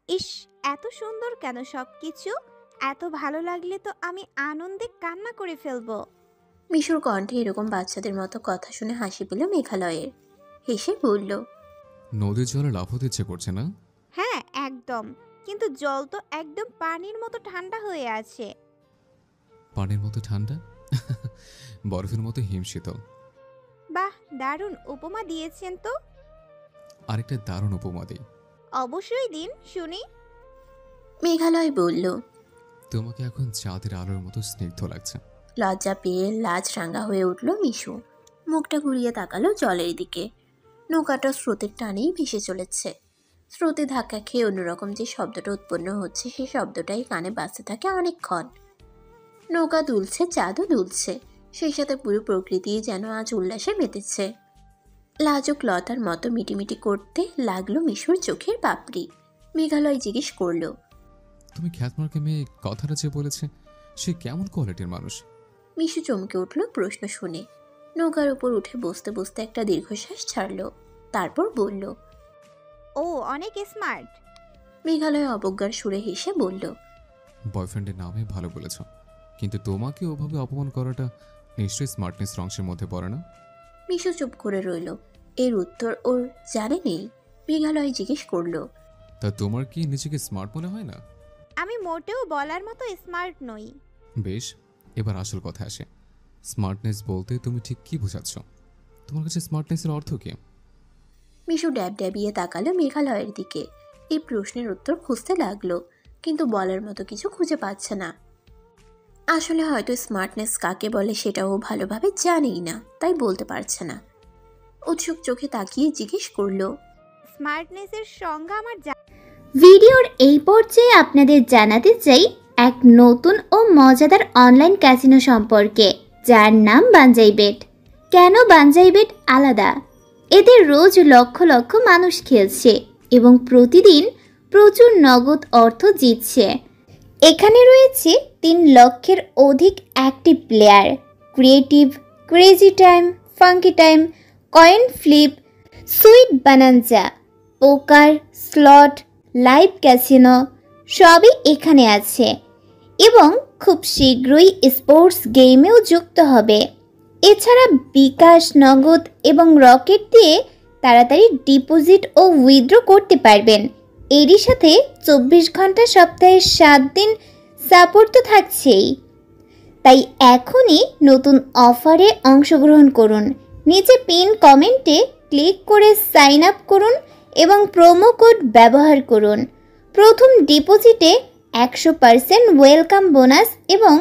ইস, এত সুন্দর কেন সবকিছু? এত ভালো লাগলে তো আমি আনন্দে কান্না করে ফেলবো। মিশুর কণ্ঠে এরকম বাচ্চাদের মতো কথা শুনে হাসি পেল মেঘালয়ের। হেসে বলল, নদীর জলে লাফাতে ইচ্ছে করছে না? হ্যাঁ, একদম। কিন্তু জল তো একদম পানির মতো ঠান্ডা হয়ে আছে। পানির মতো ঠান্ডা? বরফের মতো হিমশীতল। বাহ, দারুণ উপমা দিয়েছেন তো। আরেকটা দারুণ উপমা দিই। অবশ্যই দিন, শুনি। মেঘালয় বলল। তোমাকে এখন চাঁদের আলোর মতো স্নিগ্ধ লাগছে। লজ্জা পেয়ে লাজ রাঙা হয়ে উঠল মিশু। মুখটা ঘুরিয়ে তাকালো জলের দিকে। নৌকাটা স্রোতের টানেই ভেসে চলেছে। স্রোতে ধাক্কা খেয়ে অন্যরকম যে শব্দটা উৎপন্ন হচ্ছে সেই শব্দটাই কানে বাজতে থাকে অনেকক্ষণ। নৌকা দুলছে, চাঁদও দুলছে, সেই সাথে পুরো প্রকৃতি যেন আজ উল্লাসে মেতেছে। লাজুক লতার মতো মিটিমিটি করতে লাগলো মিশুর চোখের পাপড়ি। মেঘালয় জিজ্ঞেস করলো, তুমি খ্যাতমার্কে মেয়ে কথাটা যে বলেছে, সে কেমন কোয়ালিটির মানুষ? মিশু চমকে উঠল প্রশ্ন শুনে। নৌকার উপর উঠে বসতে বসতে একটা দীর্ঘশ্বাস ছাড়ল। তারপর বলল, ও অনেক স্মার্ট। মেঘালয় অবজ্ঞার সুরে হেসে বলল, বয়ফ্রেন্ডের নামে ভালো বলেছ, কিন্তু তোমাকে ওভাবে অপমান করাটা নিশ্চয়ই স্মার্টনেস অংশের মধ্যে পড়ে না? মিশু চুপ করে রইল। এর উত্তর ওর জানে নেই। মেঘালয় জিজ্ঞেস করলো, তা তোমার কি নিজেকে স্মার্ট মনে হয় না? আমি মোটেও বলার মতো স্মার্ট নই। বেশ, এবার আসল কথা আসে। স্মার্টনেস বলতে তুমি ঠিক কি বোঝাচ্ছ? তোমার কাছে স্মার্টনেসের অর্থ কি? মিশু ড্যাব ড্যাবিয়ে তাকালো মেঘালয়ের দিকে। এই প্রশ্নের উত্তর খুঁজতে লাগলো, কিন্তু বলার মতো কিছু খুঁজে পাচ্ছে না। আসলে হয়তো স্মার্টনেস কাকে বলে সেটাও ভালোভাবে জানেই না, তাই বলতে পারছে না। উৎসুক চোখে তাকিয়ে জিজ্ঞেস করলো, স্মার্টনেসের সংজ্ঞা আমার ভিডিওর এই পর্যায়ে আপনাদের জানাতে চাই এক নতুন ও মজাদার অনলাইন ক্যাসিনো সম্পর্কে, যার নাম বানজাই বেট। কেন বানজাই বেট আলাদা? এতে রোজ লক্ষ লক্ষ মানুষ খেলছে এবং প্রতিদিন প্রচুর নগদ অর্থ জিতছে। এখানে রয়েছে 3 লক্ষের অধিক active player, creative, crazy time, funky time, coin flip, sweet bonanza, poker, slot, live casino সবই এখানে আছে এবং খুব শীঘ্রই স্পোর্টস গেমেও যুক্ত হবে। এছাড়া বিকাশ, নগদ এবং রকেট দিয়ে তাড়াতাড়ি ডিপোজিট ও উইথড্র করতে পারবেন। এরই সাথে 24 ঘন্টা সপ্তাহে 7 দিন সাপোর্ট তো থাকছেই। তাই এখনই নতুন অফারে অংশগ্রহণ করুন। নিচে পিন কমেন্টে ক্লিক করে সাইন আপ করুন এবং প্রোমো কোড ব্যবহার করুন। প্রথম ডিপোজিটে 100% ওয়েলকাম বোনাস এবং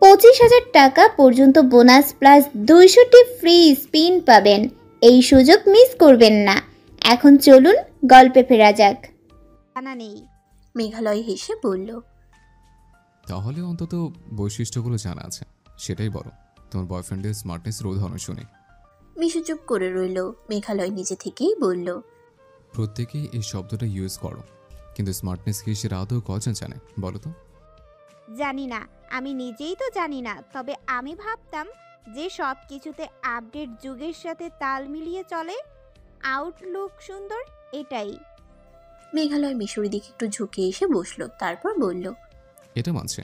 25,000 টাকা পর্যন্ত বোনাস প্লাস 200টি ফ্রি স্পিন পাবেন। এই সুযোগ মিস করবেন না। এখন চলুন গল্পে ফেরা যাক। জানা নেই। মেঘালয় হেসে বলল, তাহলে অন্তত বৈশিষ্ট্যগুলো জানা আছে, সেটাই বড়। তোমার বয়ফ্রেন্ডের স্মার্টনেসের উদাহরণ শুনি। মিশু চুপ করে রইল। মেঘালয় নিজে থেকেই বলল, প্রত্যেকেই এই শব্দটা ইউজ করো, কিন্তু স্মার্টনেস কি সে আদৌ কজন জানে বলো তো? জানি না, আমি নিজেই তো জানি না। তবে আমি ভাবতাম যে সব কিছুতে আপডেট, যুগের সাথে তাল মিলিয়ে চলে, আউটলুক সুন্দর, এটাই। মেঘালয় মিশুর দিকে একটু ঝুঁকে এসে বসলো। তারপর বলল, এটা মানছে,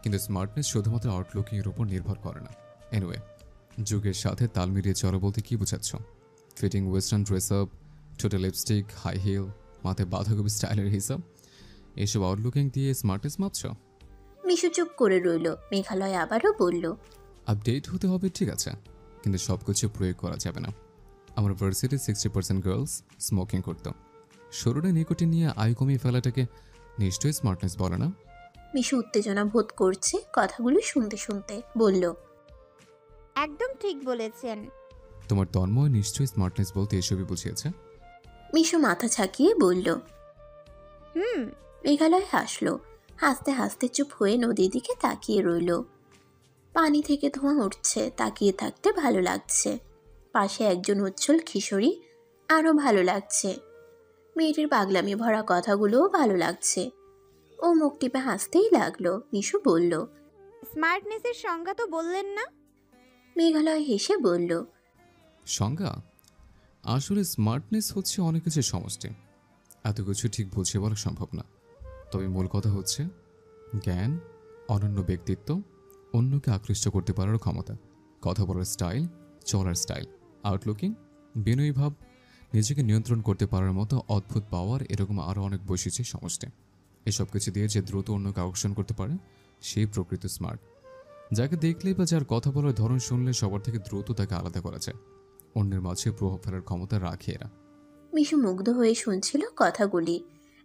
কিন্তু স্মার্টনেস শুধুমাত্র আউটলুকিংয়ের উপর নির্ভর করে না। এনিওয়ে, যুগের সাথে তাল মিলিয়ে চলো বলতে কি বোঝাচ্ছ? ফিটিং ওয়েস্টার্ন ড্রেস আপ, ছোটো লিপস্টিক, হাই হিল, মাথায় বাঁধাকপি স্টাইলের হিসাব, এসব আউটলুকিং দিয়ে স্মার্টনেস মাপছ? মিশু চুপ করে রইল। মেঘালয় আবারও বলল, আপডেট হতে হবে ঠিক আছে, কিন্তু সব কিছু প্রয়োগ করা যাবে না। আমার ভার্সিটির 60% গার্লস স্মোকিং করতো। শরীরে নিকোটিন নিয়ে আয় কমিয়ে ফেলাটাকে নিশ্চয়ই স্মার্টনেস বলে না? মিশু উত্তেজনা বোধ করছে কথাগুলো শুনতে শুনতে। বলল, একদম ঠিক বলেছেন। তোমার তন্ময় নিশ্চয়ই স্মার্টনেস বলতে এসবই বুঝিয়েছে। মিশু মাথা ছাকিয়ে বলল। হুম। মেঘালয় হাসলো। হাসতে হাসতে চুপ হয়ে নদীর দিকে তাকিয়ে রইল। পানি থেকে ধোঁয়া উঠছে, তাকিয়ে থাকতে ভালো লাগছে। পাশে একজন উচ্ছল কিশোরী, আরও ভালো লাগছে। মেয়েটির পাগলামি ভরা কথাগুলোও ভালো লাগছে। ও মুখ টিপে হাসতেই লাগলো। মিশু বলল, স্মার্টনেসের সংজ্ঞা তো বললেন না। মেঘালয় হেসে বলল, সংজ্ঞা? আসলে স্মার্টনেস হচ্ছে অনেক কিছুর সমষ্টি। এত কিছু ঠিক বুঝিয়ে বলা সম্ভব না। তবে মূল কথা হচ্ছে জ্ঞান, অনন্য ব্যক্তিত্ব, অন্যকে আকৃষ্ট করতে পারার ক্ষমতা, কথা বলার স্টাইল, চলার স্টাইল, আউটলুকিং, বিনয়ী ভাব, নিজেকে নিয়ন্ত্রণ করতে পারার মতো অদ্ভুত পাওয়ার, এরকম আরও অনেক বৈশিষ্ট্যের সমষ্টি। এসব কিছু দিয়ে যে দ্রুত অন্যকে আকর্ষণ করতে পারে সেই প্রকৃত স্মার্ট। যাকে দেখলেই বা যার কথা বলার ধরন শুনলে সবার থেকে দ্রুত তাকে আলাদা করা যায়, অন্যের মাঝে প্রভাব ফেলার ক্ষমতা রাখে এরা। মিশু মুগ্ধ হয়ে শুনছিল কথাগুলি।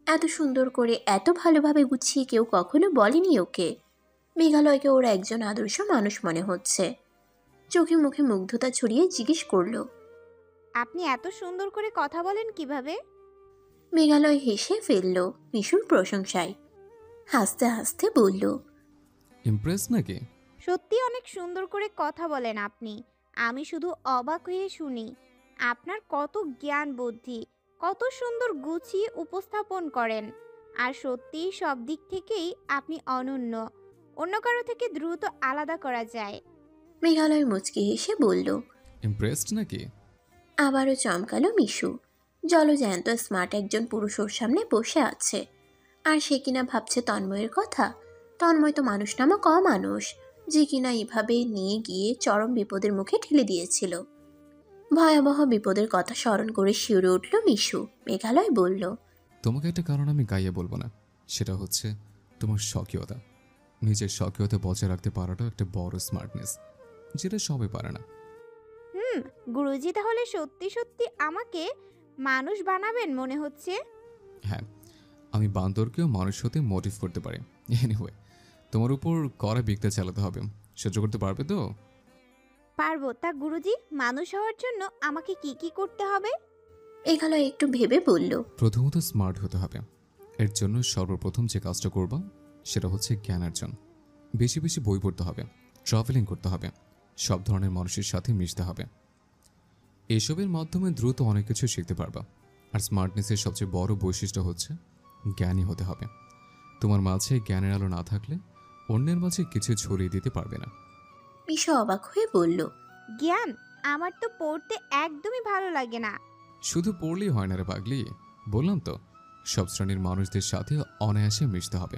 এত সুন্দর করে এত ভালোভাবে গুছিয়ে কেউ কখনো বলেনি ওকে। মেঘালয়কে ওর একজন আদর্শ মানুষ মনে হচ্ছে। চোখে মুখে মুগ্ধতা ছড়িয়ে জিজ্ঞেস করলো। আপনি এত সুন্দর করে কথা বলেন কিভাবে? মেঘালয় হেসে ফেলল মিশুর প্রশংসায়। হাসতে হাসতে বলল, ইমপ্রেস নাকি? সত্যি অনেক সুন্দর করে কথা বলেন আপনি। আমি শুধু অবাক হয়ে শুনি। আপনার কত জ্ঞান বুদ্ধি, কত সুন্দর গুছিয়ে উপস্থাপন করেন। আর সত্যিই সব দিক থেকেই আপনি অনন্য, অন্য কারো থেকে দ্রুত আলাদা করা যায়। মেঘালয় মুচকি হেসে বলল। ইমপ্রেসড নাকি? আবারও চমকালো মিশু। জলজ্যান্ত স্মার্ট একজন পুরুষ ওর সামনে বসে আছে, আর সে কিনা ভাবছে তন্ময়ের কথা। তন্ময় তো মানুষ নামক অমানুষ, যে কিনা এভাবে নিয়ে গিয়ে চরম বিপদের মুখে ঠেলে দিয়েছিল। ভয়াবহ বিপদের কথা স্মরণ করে শিউরে উঠল মিশু। মেঘালয় বলল, তোমাকে একটা কারণ আমি গাইয়ে বলবো না, সেটা হচ্ছে তোমার স্বকীয়তা। নিজের স্বকীয়তা বজায় রাখতে পারাটা একটা বড় স্মার্টনেস, যেটা সবাই পারে না। গুরুজি তাহলে সত্যি সত্যি আমাকে মানুষ বানাবেন মনে হচ্ছে। হ্যাঁ, আমি বান্দরকেও মানুষ হতে মোটিভ করতে পারি। এনিওয়ে, তোমার উপর কড়া বিকতে চালাতে হবে, সহ্য করতে পারবে তো? পারবো। তা গুরুজি, মানুষ হওয়ার জন্য আমাকে কি কি করতে হবে? মেঘালয় একটু ভেবে বলল, প্রথমত স্মার্ট হতে হবে। এর জন্য সর্বপ্রথম যে কাজটা করবা সেটা হচ্ছে জ্ঞানার্জন। বেশি বেশি বই পড়তে হবে, ট্রাভেলিং করতে হবে, সব ধরনের মানুষের সাথে মিশতে হবে। এসবের মাধ্যমে দ্রুত অনেক কিছু শিখতে পারবা। আর স্মার্টনেসের সবচেয়ে বড় বৈশিষ্ট্য হচ্ছে জ্ঞানী হতে হবে। তোমার মাঝে জ্ঞানের আলো না থাকলে অন্যের মাঝে কিছু ছড়িয়ে দিতে পারবে না। মিশু অবাক হয়ে বলল, জ্ঞান? আমার তো পড়তে একদমই ভালো লাগে না। শুধু পড়লেই হয় না রে পাগলি, বললাম তো, সব শ্রেণীর মানুষদের সাথে অনায়াসে মিশতে হবে।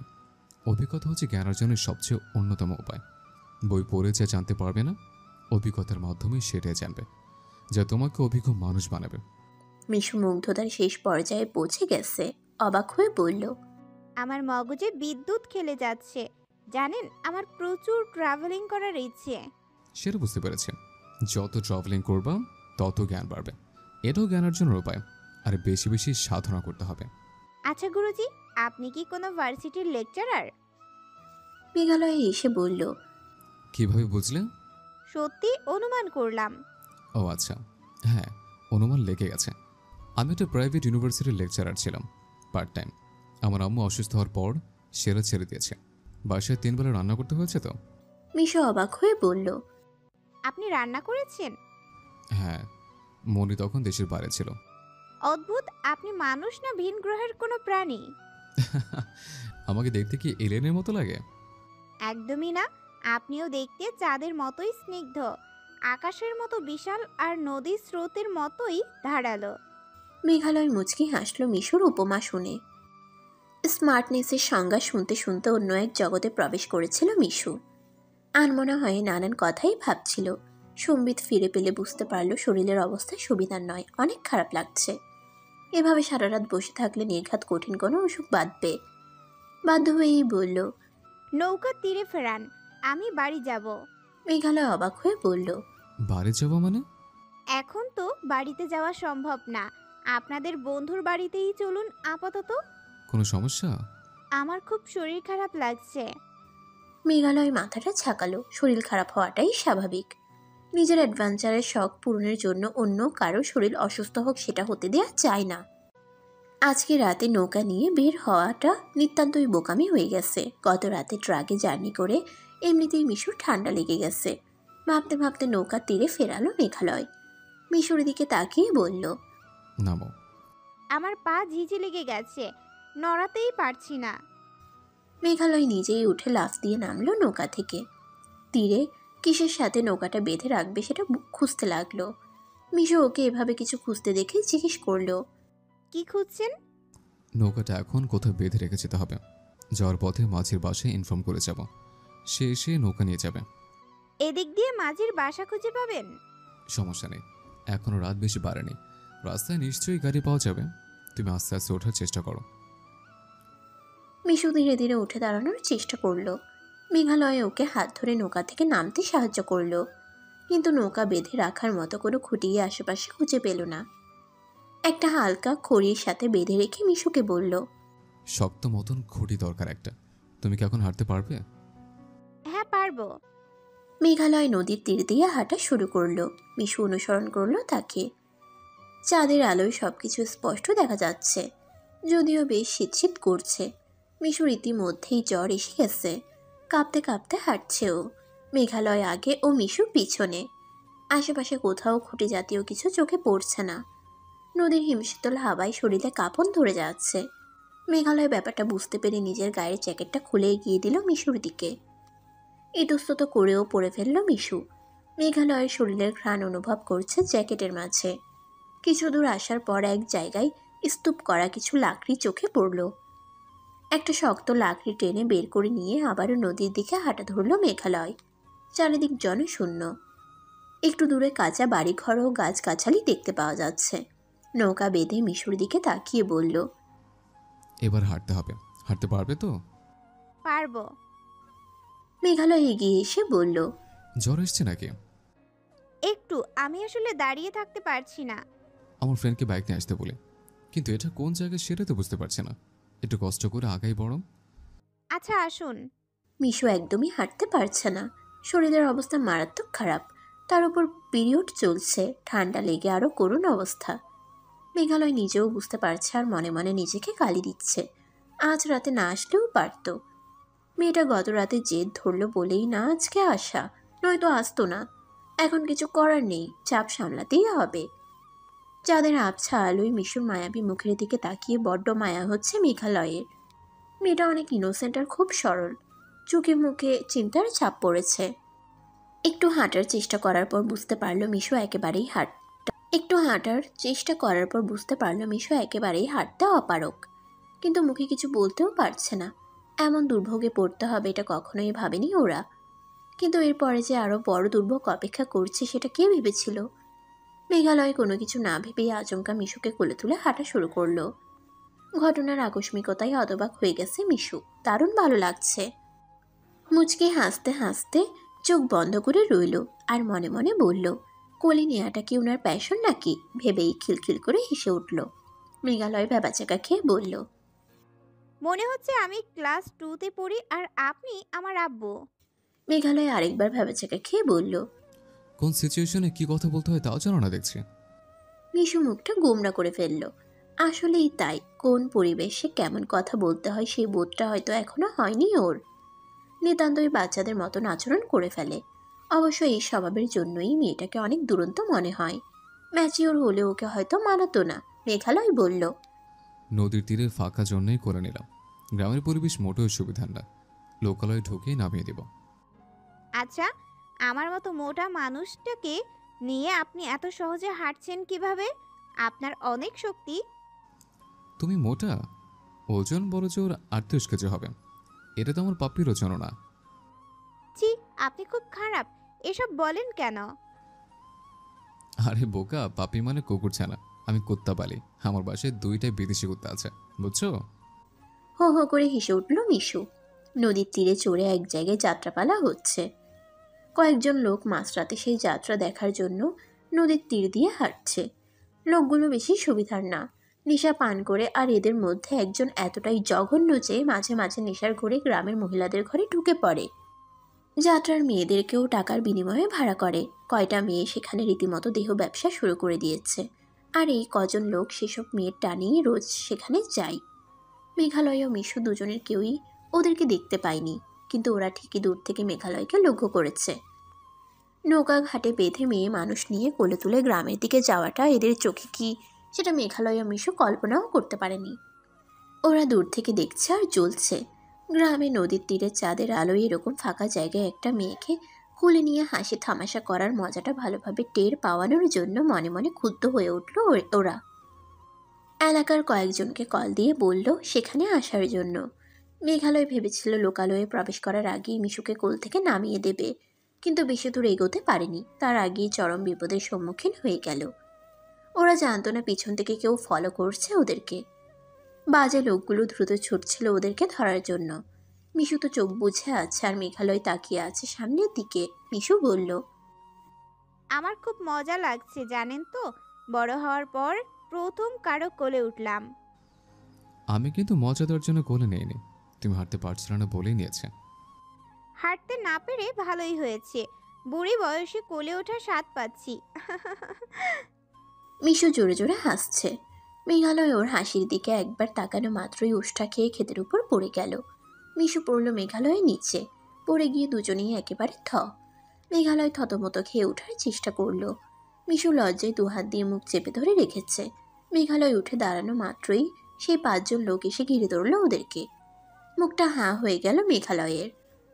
অভিজ্ঞতা হচ্ছে জ্ঞান অর্জনের সবচেয়ে অন্যতম উপায়। বই পড়ে যা জানতে পারবে না, অভিজ্ঞতার মাধ্যমে সেটাই জানবে, যা তোমাকে অভিজ্ঞ মানুষ বানাবে। মিশু মুগ্ধতার শেষ পর্যায়ে পৌঁছে গেছে। অবাক হয়ে বলল, আমার মগজে বিদ্যুৎ খেলে যাচ্ছে। জানেন, আমার প্রচুর ট্রাভেলিং করার ইচ্ছে। সেটা বুঝতে পেরেছি। যত ট্রাভেলিং করবা তত জ্ঞান বাড়বে, এটাও জ্ঞান অর্জনের উপায়। আর বেশি বেশি সাধনা করতে হবে। আচ্ছা গুরুজি, আপনি কি কোনো ভার্সিটির লেকচারার? মেঘালয় এসে বলল, কিভাবে বুঝলে? সত্যি অনুমান করলাম। ও আচ্ছা, হ্যাঁ, অনুমান লেগে গেছে। আমি একটা প্রাইভেট ইউনিভার্সিটির লেকচারার ছিলাম, পার্ট টাইম। আমার আম্মু অসুস্থ হওয়ার পর সেরা ছেড়ে দিয়েছে। বাসায় 3 বেলা রান্না করতে হয়েছে তো। মিশু অবাক হয়ে বলল, আপনি রান্না করেছেন? হ্যাঁ, মনি তখন দেশের বাইরে ছিল। অদ্ভুত, আপনি মানুষ না ভিন গ্রহের কোনো প্রাণী? আমাকে দেখতে কি এলিয়েনের মতো লাগে? একদমই না। আপনিও দেখতে চাঁদের মতোই স্নিগ্ধ, আকাশের মতো বিশাল, আর নদীর স্রোতের মতোই ধারালো। মেঘালয় মুচকি হাসল মিশুর উপমা শুনে। স্মার্টনেসের সংজ্ঞা শুনতে শুনতে অন্য এক জগতে প্রবেশ করেছিল মিশু। আনমনা হয়ে নানান কথাই ভাবছিল। সম্বিত ফিরে পেলে বুঝতে পারল শরীরের অবস্থা সুবিধার নয়, অনেক খারাপ লাগছে। এভাবে সারা রাত বসে থাকলে নির্ঘাত কঠিন কোনো অসুখ বাঁধবে। বাধ্য হয়েই বলল, নৌকা তীরে ফেরান, আমি বাড়ি যাব। মেঘালয় অবাক হয়ে বলল, বাড়ি যাবো মানে? এখন তো বাড়িতে যাওয়া সম্ভব না। আপনাদের বন্ধুর বাড়িতেই চলুন আপাতত। কোনো সমস্যা? আমার খুব শরীর খারাপ লাগছে। মেঘালয় মাথাটা ঝাঁকালো। শরীর খারাপ হওয়াটাই স্বাভাবিক। নিজের অ্যাডভেঞ্চারের শখ পূরণের জন্য অন্য কারো শরীর অসুস্থ হোক সেটা হতে দেয়া যায় না। আজকে রাতে নৌকা নিয়ে বের হওয়াটা নিতান্তই বোকামি হয়ে গেছে। গত রাতে ট্রাকে জার্নি করে এমনিতেই মিশুর ঠান্ডা লেগে গেছে। ভাবতে ভাবতে নৌকা তীরে ফেরালো মেঘালয়। মিশুর দিকে তাকিয়ে বলল, নামো। আমার পা ঝিঝি লেগে গেছে, নড়াতেই পারছি না। মেঘালয় নিজেই উঠে লাফ দিয়ে নামলো নৌকা থেকে। তীরে কিসের সাথে নৌকাটা বেঁধে রাখবে সেটা খুঁজতে লাগলো। মিশু ওকে এভাবে কিছু খুঁজতে দেখে জিজ্ঞেস করলো, কি খুঁজছেন? নৌকাটা এখন কোথাও বেঁধে রেখে যেতে হবে। যাওয়ার পথে মাঝির বাসায় ইনফর্ম করে যাব, সে এসে নৌকা নিয়ে যাবে। এদিক দিয়ে মাঝির বাসা খুঁজে পাবেন? সমস্যা নেই, এখনও রাত বেশি বাড়েনি, রাস্তায় নিশ্চয়ই গাড়ি পাওয়া যাবে। তুমি আস্তে আস্তে ওঠার চেষ্টা করো। মিশু ধীরে ধীরে উঠে দাঁড়ানোর চেষ্টা করলো। মেঘালয় ওকে হাত ধরে নৌকা থেকে নামতে সাহায্য করলো, কিন্তু নৌকা বেঁধে রাখার মতো কোনো খুঁটিয়ে আশেপাশে খুঁজে পেল না। একটা হালকা খড়ির সাথে বেঁধে রেখে মিশুকে বলল, শক্ত মতন খুঁটি দরকার একটা। তুমি কি এখন হাঁটতে পারবে? হ্যাঁ, পারবো। মেঘালয় নদীর তীর দিয়ে হাঁটা শুরু করলো। মিশু অনুসরণ করলো তাকে। চাঁদের আলোয় সবকিছু স্পষ্ট দেখা যাচ্ছে, যদিও বেশ শীত শীত করছে। মিশুর ইতিমধ্যেই জ্বর এসে গেছে, কাঁপতে কাঁপতে হাঁটছেও। মেঘালয় আগে ও মিশু পিছনে। আশেপাশে কোথাও খুঁটি জাতীয় কিছু চোখে পড়ছে না। নদীর হিমশীতল হাওয়ায় শরীরে কাঁপন ধরে যাচ্ছে। মেঘালয় ব্যাপারটা বুঝতে পেরে নিজের গায়ের জ্যাকেটটা খুলে এগিয়ে দিল মিশুর দিকে। ইতস্তত করেও পড়ে ফেলল মিশু। মেঘালয়ের শরীরের ঘ্রাণ অনুভব করছে জ্যাকেটের মাঝে। কিছু দূর আসার পর এক জায়গায় স্তূপ করা কিছু লাকড়ি চোখে পড়ল। একটা শক্ত লাকড়ি টেনে বের করে নিয়ে আবারও নদীর দিকে হাঁটা ধরল মেঘালয়। চারিদিক জনশূন্য। একটু দূরে কাঁচা বাড়িঘর ও গাছগাছালি দেখতে পাওয়া যাচ্ছে। নৌকা বেঁধে মিশুর দিকে তাকিয়ে বলল, এবার হাঁটতে হবে, হাঁটতে পারবে তো? পারবো। মেঘালয় এগিয়ে এসে বলল, জ্বর এসছে নাকি? একটু, আমি আসলে দাঁড়িয়ে থাকতে পারছি না। আমার ফ্রেন্ডকে বাইক নিয়ে আসতে বলে, কিন্তু এটা কোন জায়গায় সেটা তো বুঝতে পারছি না। একটু কষ্ট করে আগাই বরং। আচ্ছা, আসুন। মিশু একদমই হাঁটতে পারছে না। শরীরের অবস্থা মারাত্মক খারাপ। তার উপর পিরিয়ড চলছে, ঠান্ডা লেগে আরও করুণ অবস্থা। মেঘালয় নিজেও বুঝতে পারছে আর মনে মনে নিজেকে গালি দিচ্ছে। আজ রাতে না আসলেও পারত। মেয়েটা গত রাতে জেদ ধরল বলেই না আজকে আসা, নয়তো আসতো না। এখন কিছু করার নেই, চাপ সামলাতেই হবে। যাদের আবছা আলোয় মিশুর মায়াবী মুখের দিকে তাকিয়ে বড্ড মায়া হচ্ছে মেঘালয়ের। মেয়েটা অনেক ইনোসেন্ট আর খুব সরল। চোখে মুখে চিন্তার ছাপ পড়েছে। একটু হাঁটার চেষ্টা করার পর বুঝতে পারল মিশু একেবারেই হাঁটতে অপারক। কিন্তু মুখে কিছু বলতেও পারছে না। এমন দুর্ভোগে পড়তে হবে এটা কখনোই ভাবেনি ওরা। কিন্তু এরপরে যে আরও বড় দুর্ভোগ অপেক্ষা করছে সেটা কে ভেবেছিল? মেঘালয় কোনো কিছু না ভেবেই আচমকা মিশুকে কোলে তুলে হাঁটা শুরু করলো। ঘটনার আকস্মিকতায় হতবাক হয়ে গেছে মিশু। দারুণ ভালো লাগছে। মুচকি হাসতে হাসতে চোখ বন্ধ করে রইল আর মনে মনে বলল, কোলে নেওয়াটা কি ওনার প্যাশন নাকি? ভেবেই খিলখিল করে হেসে উঠল। মৃগালয় ভেবাচাকা খেয়ে বলল, মনে হচ্ছে আমি ক্লাস 2তে পড়ি আর আপনি আমার আব্বু। মেঘালয় আরেকবার ভেবাচাকা খেয়ে বলল। কোন সিচুয়েশনে কি কথা বলতে হয় তাও জানো না দেখছি। মিশু মুখটা গোমড়া করে ফেলল। আসলেই তাই, কোন পরিবেশে কেমন কথা বলতে হয় সেই বোধটা হয়তো এখনো হয়নি ওর। নিতান্তই বাচ্চাদের মতন আচরণ করে ফেলে। অবশ্য এই স্বভাবের জন্যই মেয়েটাকে অনেক দুরন্ত মনে হয়। ম্যাচিওর হলে ওকে হয়তো মানাতো না। মেঘালয় বলল, নদীর তীরে ফাঁকা জন্যই করে নিলাম। গ্রামের পরিবেশ মোটেও সুবিধার না, লোকালয়ে ঢুকেই নামিয়ে দেব। আচ্ছা, আমার মতো মোটা মানুষটাকে নিয়ে আপনি এত সহজে হাঁটছেন কিভাবে? আপনার অনেক শক্তি। তুমি মোটা? ওজন বড় জোর 38 কেজি হবে। এটা তো আমার পাপ্পির ওজনও না। ছি, আপনি খুব খারাপ। এসব বলেন কেন? আরে বোকা, পাপি মানে কুকুর ছানা, আমি কুত্তা পালি। আমার বাসায় 2টা বিদেশি কুত্তা আছে, বুঝছো? হো হো করে হেসে উঠল মিশু। নদীর তীরে চড়ে এক জায়গায় যাত্রাপালা হচ্ছে। কয়েকজন লোক মাঝরাতে সেই যাত্রা দেখার জন্য নদীর তীর দিয়ে হাঁটছে। লোকগুলো বেশি সুবিধার না, নেশা পান করে। আর এদের মধ্যে একজন এতটাই জঘন্য যে মাঝে মাঝে নেশার ঘরে গ্রামের মহিলাদের ঘরে ঢুকে পড়ে। যাত্রার মেয়েদেরকেও টাকার বিনিময়ে ভাড়া করে। কয়টা মেয়ে সেখানে রীতিমতো দেহ ব্যবসা শুরু করে দিয়েছে। আর এই কজন লোক সেসব মেয়ের টানেই রোজ সেখানে যায়। মেঘালয় ও মিশু দুজনের কেউই ওদেরকে দেখতে পায়নি, কিন্তু ওরা ঠিকই দূর থেকে মেঘালয়কে লক্ষ্য করেছে। নৌকা ঘাটে বেঁধে মেয়ে মানুষ নিয়ে কোলে তুলে গ্রামের দিকে যাওয়াটা এদের চোখে কি, সেটা মেঘালয় ও মিশু কল্পনাও করতে পারেনি। ওরা দূর থেকে দেখছে আর জ্বলছে। গ্রামে নদীর তীরে চাঁদের আলোয় এরকম ফাঁকা জায়গায় একটা মেয়েকে কোলে নিয়ে হাসি থামাশা করার মজাটা ভালোভাবে টের পাওয়ানোর জন্য মনে মনে ক্ষুব্ধ হয়ে উঠল ওরা। এলাকার কয়েকজনকে কল দিয়ে বলল সেখানে আসার জন্য। মেঘালয় ভেবেছিল লোকালয়ে প্রবেশ করার আগেই মিশুকে কোল থেকে নামিয়ে দেবে, কিন্তু বেশি দূর এগোতে পারেনি। তার আগেই চরম বিপদের সম্মুখীন হয়ে গেল। ওরা জানতো না পিছন থেকে কেউ ফলো করছে ওদেরকে। বাজে লোকগুলো দ্রুত ছুটছিল ওদেরকে ধরার জন্য। মিশু তো চোখ বুঝে আছে আর মেঘালয় তাকিয়ে আছে সামনের দিকে। মিশু বলল, আমার খুব মজা লাগছে জানেন তো, বড় হওয়ার পর প্রথম কারো কোলে উঠলাম। আমি কিন্তু মজা দেওয়ার জন্য কোলে নেইনি, তুমি হাঁটতে পারছিলে না বলেই নিয়েছে। হাঁটতে না পেরে ভালোই হয়েছে, বুড়ি বয়সে কোলে ওঠার স্বাদ পাচ্ছি। মিশু জোরে জোরে হাসছে। মেঘালয় ওর হাসির দিকে একবার তাকানো মাত্রই উষ্টা খেয়ে ক্ষেতের উপর পড়ে গেল। মিশু পড়ল মেঘালয়ের নিচে। পড়ে গিয়ে দুজনেই একেবারে মেঘালয় থতমত খেয়ে ওঠার চেষ্টা করলো। মিশু লজ্জায় দুহাত দিয়ে মুখ চেপে ধরে রেখেছে। মেঘালয় উঠে দাঁড়ানো মাত্রই সেই 5 জন লোক এসে ঘিরে ধরল ওদেরকে। মুখটা হাঁ হয়ে গেল মেঘালয়ের।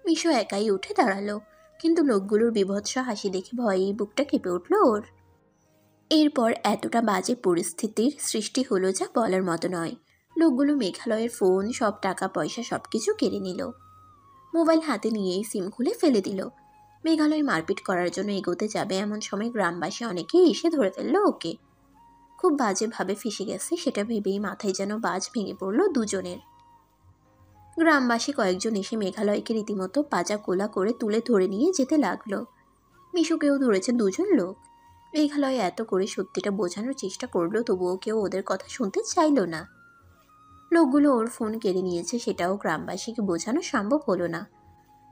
মিশু একাই উঠে দাঁড়ালো, কিন্তু লোকগুলোর বীভৎস হাসি দেখে ভয়েই বুকটা কেঁপে উঠল ওর। এরপর এতটা বাজে পরিস্থিতির সৃষ্টি হলো যা বলার মতো নয়। লোকগুলো মেঘালয়ের ফোন, সব টাকা পয়সা সবকিছু কেড়ে নিল। মোবাইল হাতে নিয়েই সিম খুলে ফেলে দিল। মেঘালয় মারপিট করার জন্য এগোতে যাবে এমন সময় গ্রামবাসী অনেকেই এসে ধরে ফেললো ওকে। খুব বাজেভাবে ফেঁসে গেছে সেটা ভেবেই মাথায় যেন বাজ ভেঙে পড়ল দুজনের। গ্রামবাসী কয়েকজন এসে মেঘালয়কে রীতিমতো পাজা কোলা করে তুলে ধরে নিয়ে যেতে লাগলো। মিশুকেও ধরেছে 2 জন লোক। মেঘালয় এত করে সত্যিটা বোঝানোর চেষ্টা করলো, তবুও কেউ ওদের কথা শুনতে চাইল না। লোকগুলো ওর ফোন কেড়ে নিয়েছে সেটাও গ্রামবাসীকে বোঝানো সম্ভব হলো না।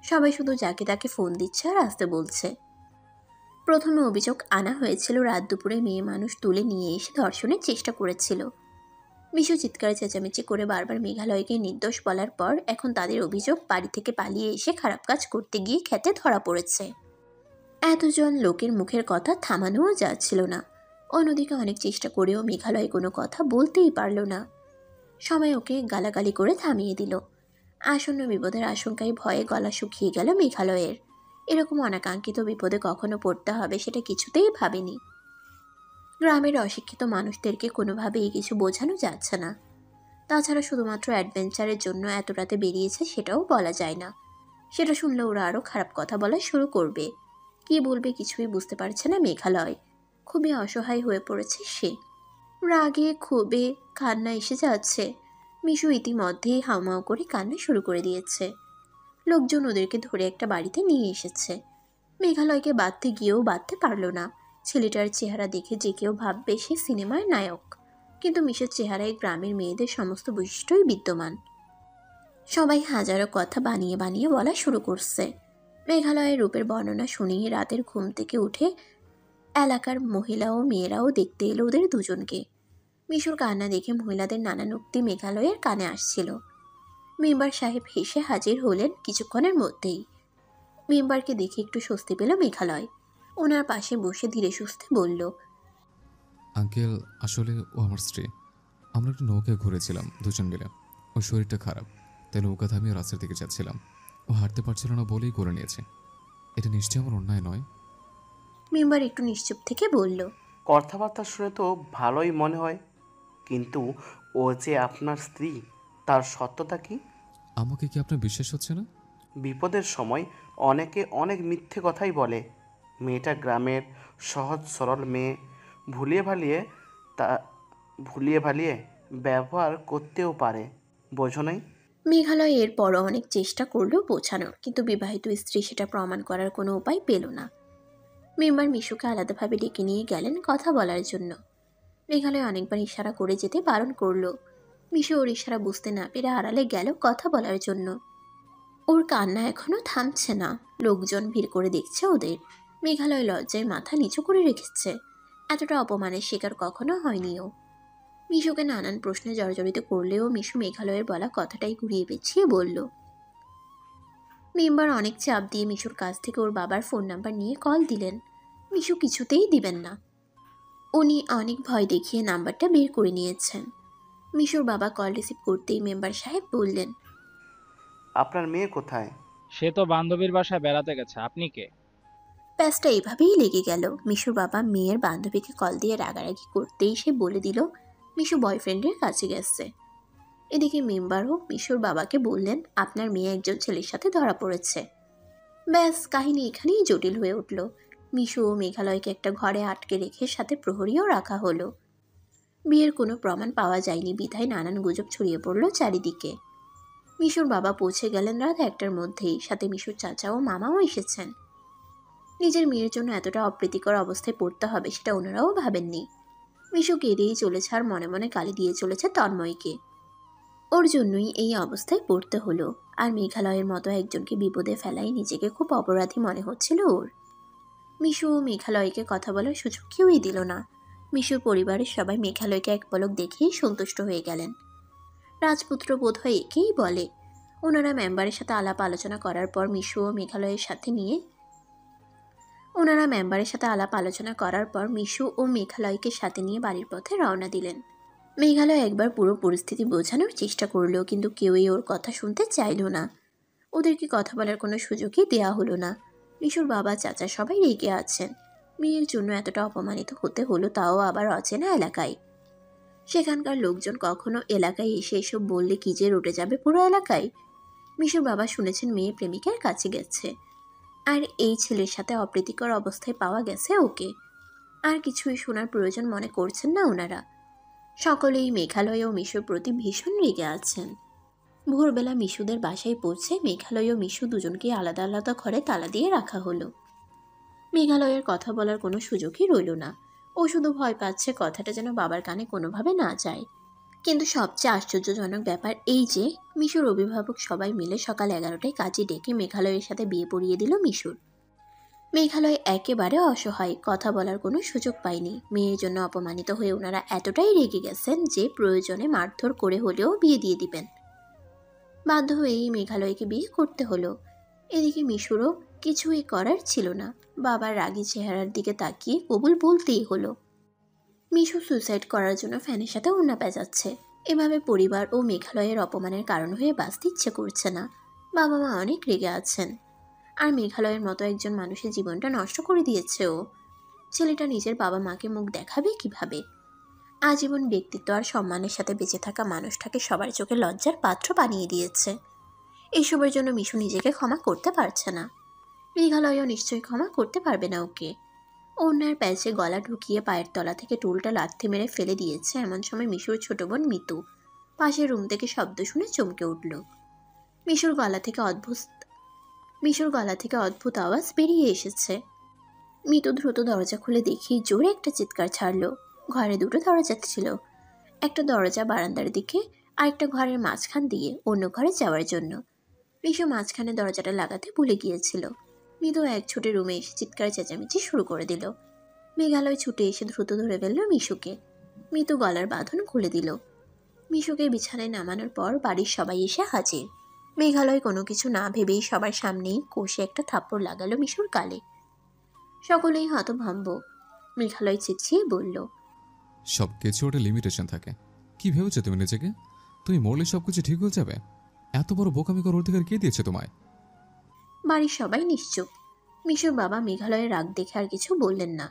সবাই শুধু যাকে তাকে ফোন দিচ্ছে আর আসতে বলছে। প্রথমে অভিযোগ আনা হয়েছিল রাত দুপুরে মেয়ে মানুষ তুলে নিয়ে এসে ধর্ষণের চেষ্টা করেছিল। মিশু চিৎকার চেঁচামেচি করে বারবার মেঘালয়কে নির্দোষ বলার পর এখন তাদের অভিযোগ বাড়ি থেকে পালিয়ে এসে খারাপ কাজ করতে গিয়ে খেতে ধরা পড়েছে। এতজন লোকের মুখের কথা থামানোও যাচ্ছিল না। অন্যদিকে অনেক চেষ্টা করেও মেঘালয় কোনো কথা বলতেই পারল না। সবাই ওকে গালাগালি করে থামিয়ে দিল। আসন্ন বিপদের আশঙ্কায় ভয়ে গলা শুকিয়ে গেল মেঘালয়ের। এরকম অনাকাঙ্ক্ষিত বিপদে কখনো পড়তে হবে সেটা কিছুতেই ভাবেনি। গ্রামের অশিক্ষিত মানুষদেরকে কোনোভাবেই কিছু বোঝানো যাচ্ছে না। তাছাড়া শুধুমাত্র অ্যাডভেঞ্চারের জন্য এত রাতে বেরিয়েছে সেটাও বলা যায় না। সেটা শুনলে ওরা আরও খারাপ কথা বলা শুরু করবে। কি বলবে কিছুই বুঝতে পারছে না মেঘালয়। খুবই অসহায় হয়ে পড়েছে সে। রাগে ক্ষোভে কান্না এসে যাচ্ছে। মিশু ইতিমধ্যেই হাউমাউ করে কান্না শুরু করে দিয়েছে। লোকজন ওদেরকে ধরে একটা বাড়িতে নিয়ে এসেছে। মেঘালয়কে বাঁধতে গিয়েও বাঁধতে পারল না। ছেলেটার চেহারা দেখে যে কেউ ভাববে সে সিনেমার নায়ক, কিন্তু মিশুর চেহারায় গ্রামের মেয়েদের সমস্ত বৈশিষ্ট্যই বিদ্যমান। সবাই হাজারো কথা বানিয়ে বানিয়ে বলা শুরু করছে। মেঘালয়ের রূপের বর্ণনা শুনেই রাতের ঘুম থেকে উঠে এলাকার মহিলা ও মেয়েরাও দেখতে এলো ওদের দুজনকে। মিশুর কান্না দেখে মহিলাদের নানান উক্তি মেঘালয়ের কানে আসছিল। মেম্বার সাহেব হেসে হাজির হলেন কিছুক্ষণের মধ্যেই। মেম্বারকে দেখে একটু স্বস্তি পেল মেঘালয়। ওনার পাশে বসে ধীরে সুস্থে বলল, আঙ্কেল, আসলে ও আমার স্ত্রী। আমরা একটু নৌকায় ঘুরেছিলাম 2 জন মিলে। ওর শরীরটা খারাপ, তাই নৌকা থামিয়ে রাস্তার দিকে যাচ্ছিলাম। ও হাঁটতে পারছিল না বলেই করে নিয়েছে। এটা নিশ্চয়ই আমার অন্যায় নয়। মেম্বার একটু নিশ্চুপ থেকে বলল, কথাবার্তা শুনে তো ভালোই মনে হয়, কিন্তু ও যে আপনার স্ত্রী তার সত্যতা কি? আমাকে কি আপনার বিশ্বাস হচ্ছে না? বিপদের সময় অনেকে অনেক মিথ্যে কথাই বলে। মেয়েটা গ্রামের সহজ সরল মেয়ে, ভুলিয়ে ভালিয়ে তা ভুলিয়ে ভালিয়ে ব্যবহার করতেও পারে, বোঝো নাই? মেঘালয় এরপরও অনেক চেষ্টা করলো বোঝানোর, কিন্তু বিবাহিত স্ত্রী সেটা প্রমাণ করার কোনো উপায় পেল না। মেম্বার মিশুকে আলাদাভাবে ডেকে নিয়ে গেলেন কথা বলার জন্য। মেঘালয় অনেকবার ইশারা করে যেতে বারণ করলো। মিশু ওর ইশারা বুঝতে না পেরে আড়ালে গেল কথা বলার জন্য। ওর কান্না এখনো থামছে না। লোকজন ভিড় করে দেখছে ওদের। মেঘালয় লজ্জায় মাথা নিচু করে রেখেছে। এতটা অপমানের শিকার কখনো হয়নি ও। মিশুকে নানান প্রশ্নে জর্জরিত করলেও মিশু মেঘালয়ের বলা কথাটাই ঘুরিয়ে পেঁচিয়ে বলল। মেম্বার অনেক চাপ দিয়ে মিশুর কাছ থেকে ওর বাবার ফোন নাম্বার নিয়ে কল দিলেন। মিশু কিছুতেই দিবেন না। উনি অনেক ভয় দেখিয়ে নাম্বারটা বের করে নিয়েছেন। মিশুর বাবা কল রিসিভ করতেই মেম্বার সাহেব বললেন, আপনার মেয়ে কোথায়? সে তো বান্ধবীর বাসায় বেড়াতে গেছে। আপনি কে? প্যাচটা এভাবেই লেগে গেল। মিশুর বাবা মেয়ের বান্ধবীকে কল দিয়ে রাগারাগি করতেই সে বলে দিল মিশু বয়ফ্রেন্ডের কাছে গেছে। এদিকে মেম্বারও মিশুর বাবাকে বললেন, আপনার মেয়ে একজন ছেলের সাথে ধরা পড়েছে। ব্যাস, কাহিনী এখানেই জটিল হয়ে উঠল। মিশু ও মেঘালয়কে একটা ঘরে আটকে রেখে সাথে প্রহরীও রাখা হলো। বিয়ের কোনো প্রমাণ পাওয়া যায়নি বিধায় নানান গুজব ছড়িয়ে পড়ল চারিদিকে। মিশুর বাবা পৌঁছে গেলেন রাত 1টার মধ্যেই, সাথে মিশুর চাচা ও মামাও এসেছেন। নিজের মেয়ের জন্য এতটা অপ্রীতিকর অবস্থায় পড়তে হবে সেটা ওনারাও ভাবেননি। মিশু কেঁদেই চলেছে আর মনে মনে গালি দিয়ে চলেছে তন্ময়কে। ওর জন্যই এই অবস্থায় পড়তে হলো। আর মেঘালয়ের মতো একজনকে বিপদে ফেলাই নিজেকে খুব অপরাধী মনে হচ্ছিল ওর। মিশু ও মেঘালয়কে কথা বলার সুযোগ কেউই দিল না। মিশুর পরিবারের সবাই মেঘালয়কে এক পলক দেখেই সন্তুষ্ট হয়ে গেলেন। রাজপুত্র বোধহয় একেই বলে। ওনারা মেম্বারের সাথে আলাপ আলোচনা করার পর মিশু ও মেঘালয়ের সাথে নিয়ে মেঘালয়কে সাথে নিয়ে বাড়ির পথে রওনা দিলেন। মেঘালয় একবার পুরো পরিস্থিতি বোঝানোর চেষ্টা করলো, কিন্তু কেউই ওর কথা শুনতে চাইল না। ওদেরকে কথা বলার কোনো সুযোগই দেয়া হলো না। মিশুর বাবা চাচা সবাই রেগে আছেন। মেয়ের জন্য এতটা অপমানিত হতে হলো, তাও আবার অচেনা এলাকায়। সেখানকার লোকজন কখনো এলাকায় এসে এসব বললে কি যে রটে যাবে পুরো এলাকায়। মিশুর বাবা শুনেছেন মেয়ে প্রেমিকের কাছে গেছে, আর এই ছেলের সাথে অপ্রীতিকর অবস্থায় পাওয়া গেছে ওকে। আর কিছুই শোনার প্রয়োজন মনে করছেন না ওনারা। সকলেই মেঘালয় ও মিশুর প্রতি ভীষণ রেগে আছেন। ভোরবেলা মিশুদের বাসায় পৌঁছে মেঘালয় ও মিশু দুজনকে আলাদা আলাদা ঘরে তালা দিয়ে রাখা হলো। মেঘালয়ের কথা বলার কোনো সুযোগই রইল না। ও শুধু ভয় পাচ্ছে কথাটা যেন বাবার কানে কোনোভাবে না যায়। কিন্তু সবচেয়ে আশ্চর্যজনক ব্যাপার এই যে মিশুর অভিভাবক সবাই মিলে সকাল 11টায় কাজে ডেকে মেঘালয়ের সাথে বিয়ে পড়িয়ে দিল মিশুর। মেঘালয় একেবারে অসহায়, কথা বলার কোনো সুযোগ পায়নি। মেয়ের জন্য অপমানিত হয়ে ওনারা এতটাই রেগে গেছেন যে প্রয়োজনে মারধর করে হলেও বিয়ে দিয়ে দিবেন। বাধ্য হয়েই মেঘালয়কে বিয়ে করতে হলো। এদিকে মিশুরও কিছুই করার ছিল না। বাবার রাগী চেহারার দিকে তাকিয়ে কবুল বলতেই হলো। মিশু সুইসাইড করার জন্য ফ্যানের সাথে ওড়না পেঁচাচ্ছে। এভাবে পরিবার ও মেঘালয়ের অপমানের কারণ হয়ে বাঁচতে ইচ্ছে করছে না। বাবা মা অনেক রেগে আছেন। আর মেঘালয়ের মতো একজন মানুষের জীবনটা নষ্ট করে দিয়েছে ও। ছেলেটা নিজের বাবা মাকে মুখ দেখাবে কিভাবে? আজীবন ব্যক্তিত্ব আর সম্মানের সাথে বেঁচে থাকা মানুষটাকে সবার চোখে লজ্জার পাত্র বানিয়ে দিয়েছে। এসবের জন্য মিশু নিজেকে ক্ষমা করতে পারছে না। মেঘালয়ও নিশ্চয়ই ক্ষমা করতে পারবে না ওকে। অন্যার প্যাচে গলা ঢুকিয়ে পায়ের তলা থেকে টুলটা লাথি মেরে ফেলে দিয়েছে। এমন সময় মিশুর ছোট বোন মিতু পাশের রুম থেকে শব্দ শুনে চমকে উঠল। মিশুর গলা থেকে অদ্ভুত আওয়াজ বেরিয়ে এসেছে। মিতু দ্রুত দরজা খুলে দেখি জোরে একটা চিৎকার ছাড়লো। ঘরে দুটো দরজা ছিল, একটা দরজা বারান্দার দিকে আর একটা ঘরের মাঝখান দিয়ে অন্য ঘরে যাওয়ার জন্য। মিশু মাঝখানে দরজাটা লাগাতে ভুলে গিয়েছিল। মিতু এক ছুটে রুমে এসে চিৎকার চেঁচামেচি শুরু করে দিল। মেঘালয় ছুটে এসে দ্রুত ধরে ফেলল মিশুকে। মিতু গলার বাঁধন খুলে দিল। মিশুকে বিছানায় নামানোর পর বাড়ির সবাই এসে হাজির। মেঘালয় কোনো কিছু না ভেবেই সবার সামনেই কষে একটা থাপ্পড় লাগালো মিশুর গালে। সকলেই হতভম্ব। মেঘালয় চেঁচিয়ে বলল, সব কিছু ওটা লিমিটেশন থাকে। কি ভেবেছো তুমি নিজেকে? তুমি মরলে সব কিছু ঠিক হয়ে যাবে? এত বড় বোকামি করার অধিকার কে দিয়েছে তোমায়? বাড়ির সবাই নিশ্চুপ। মিশুর বাবা মেঘালয়ের রাগ দেখে আর কিছু বললেন না।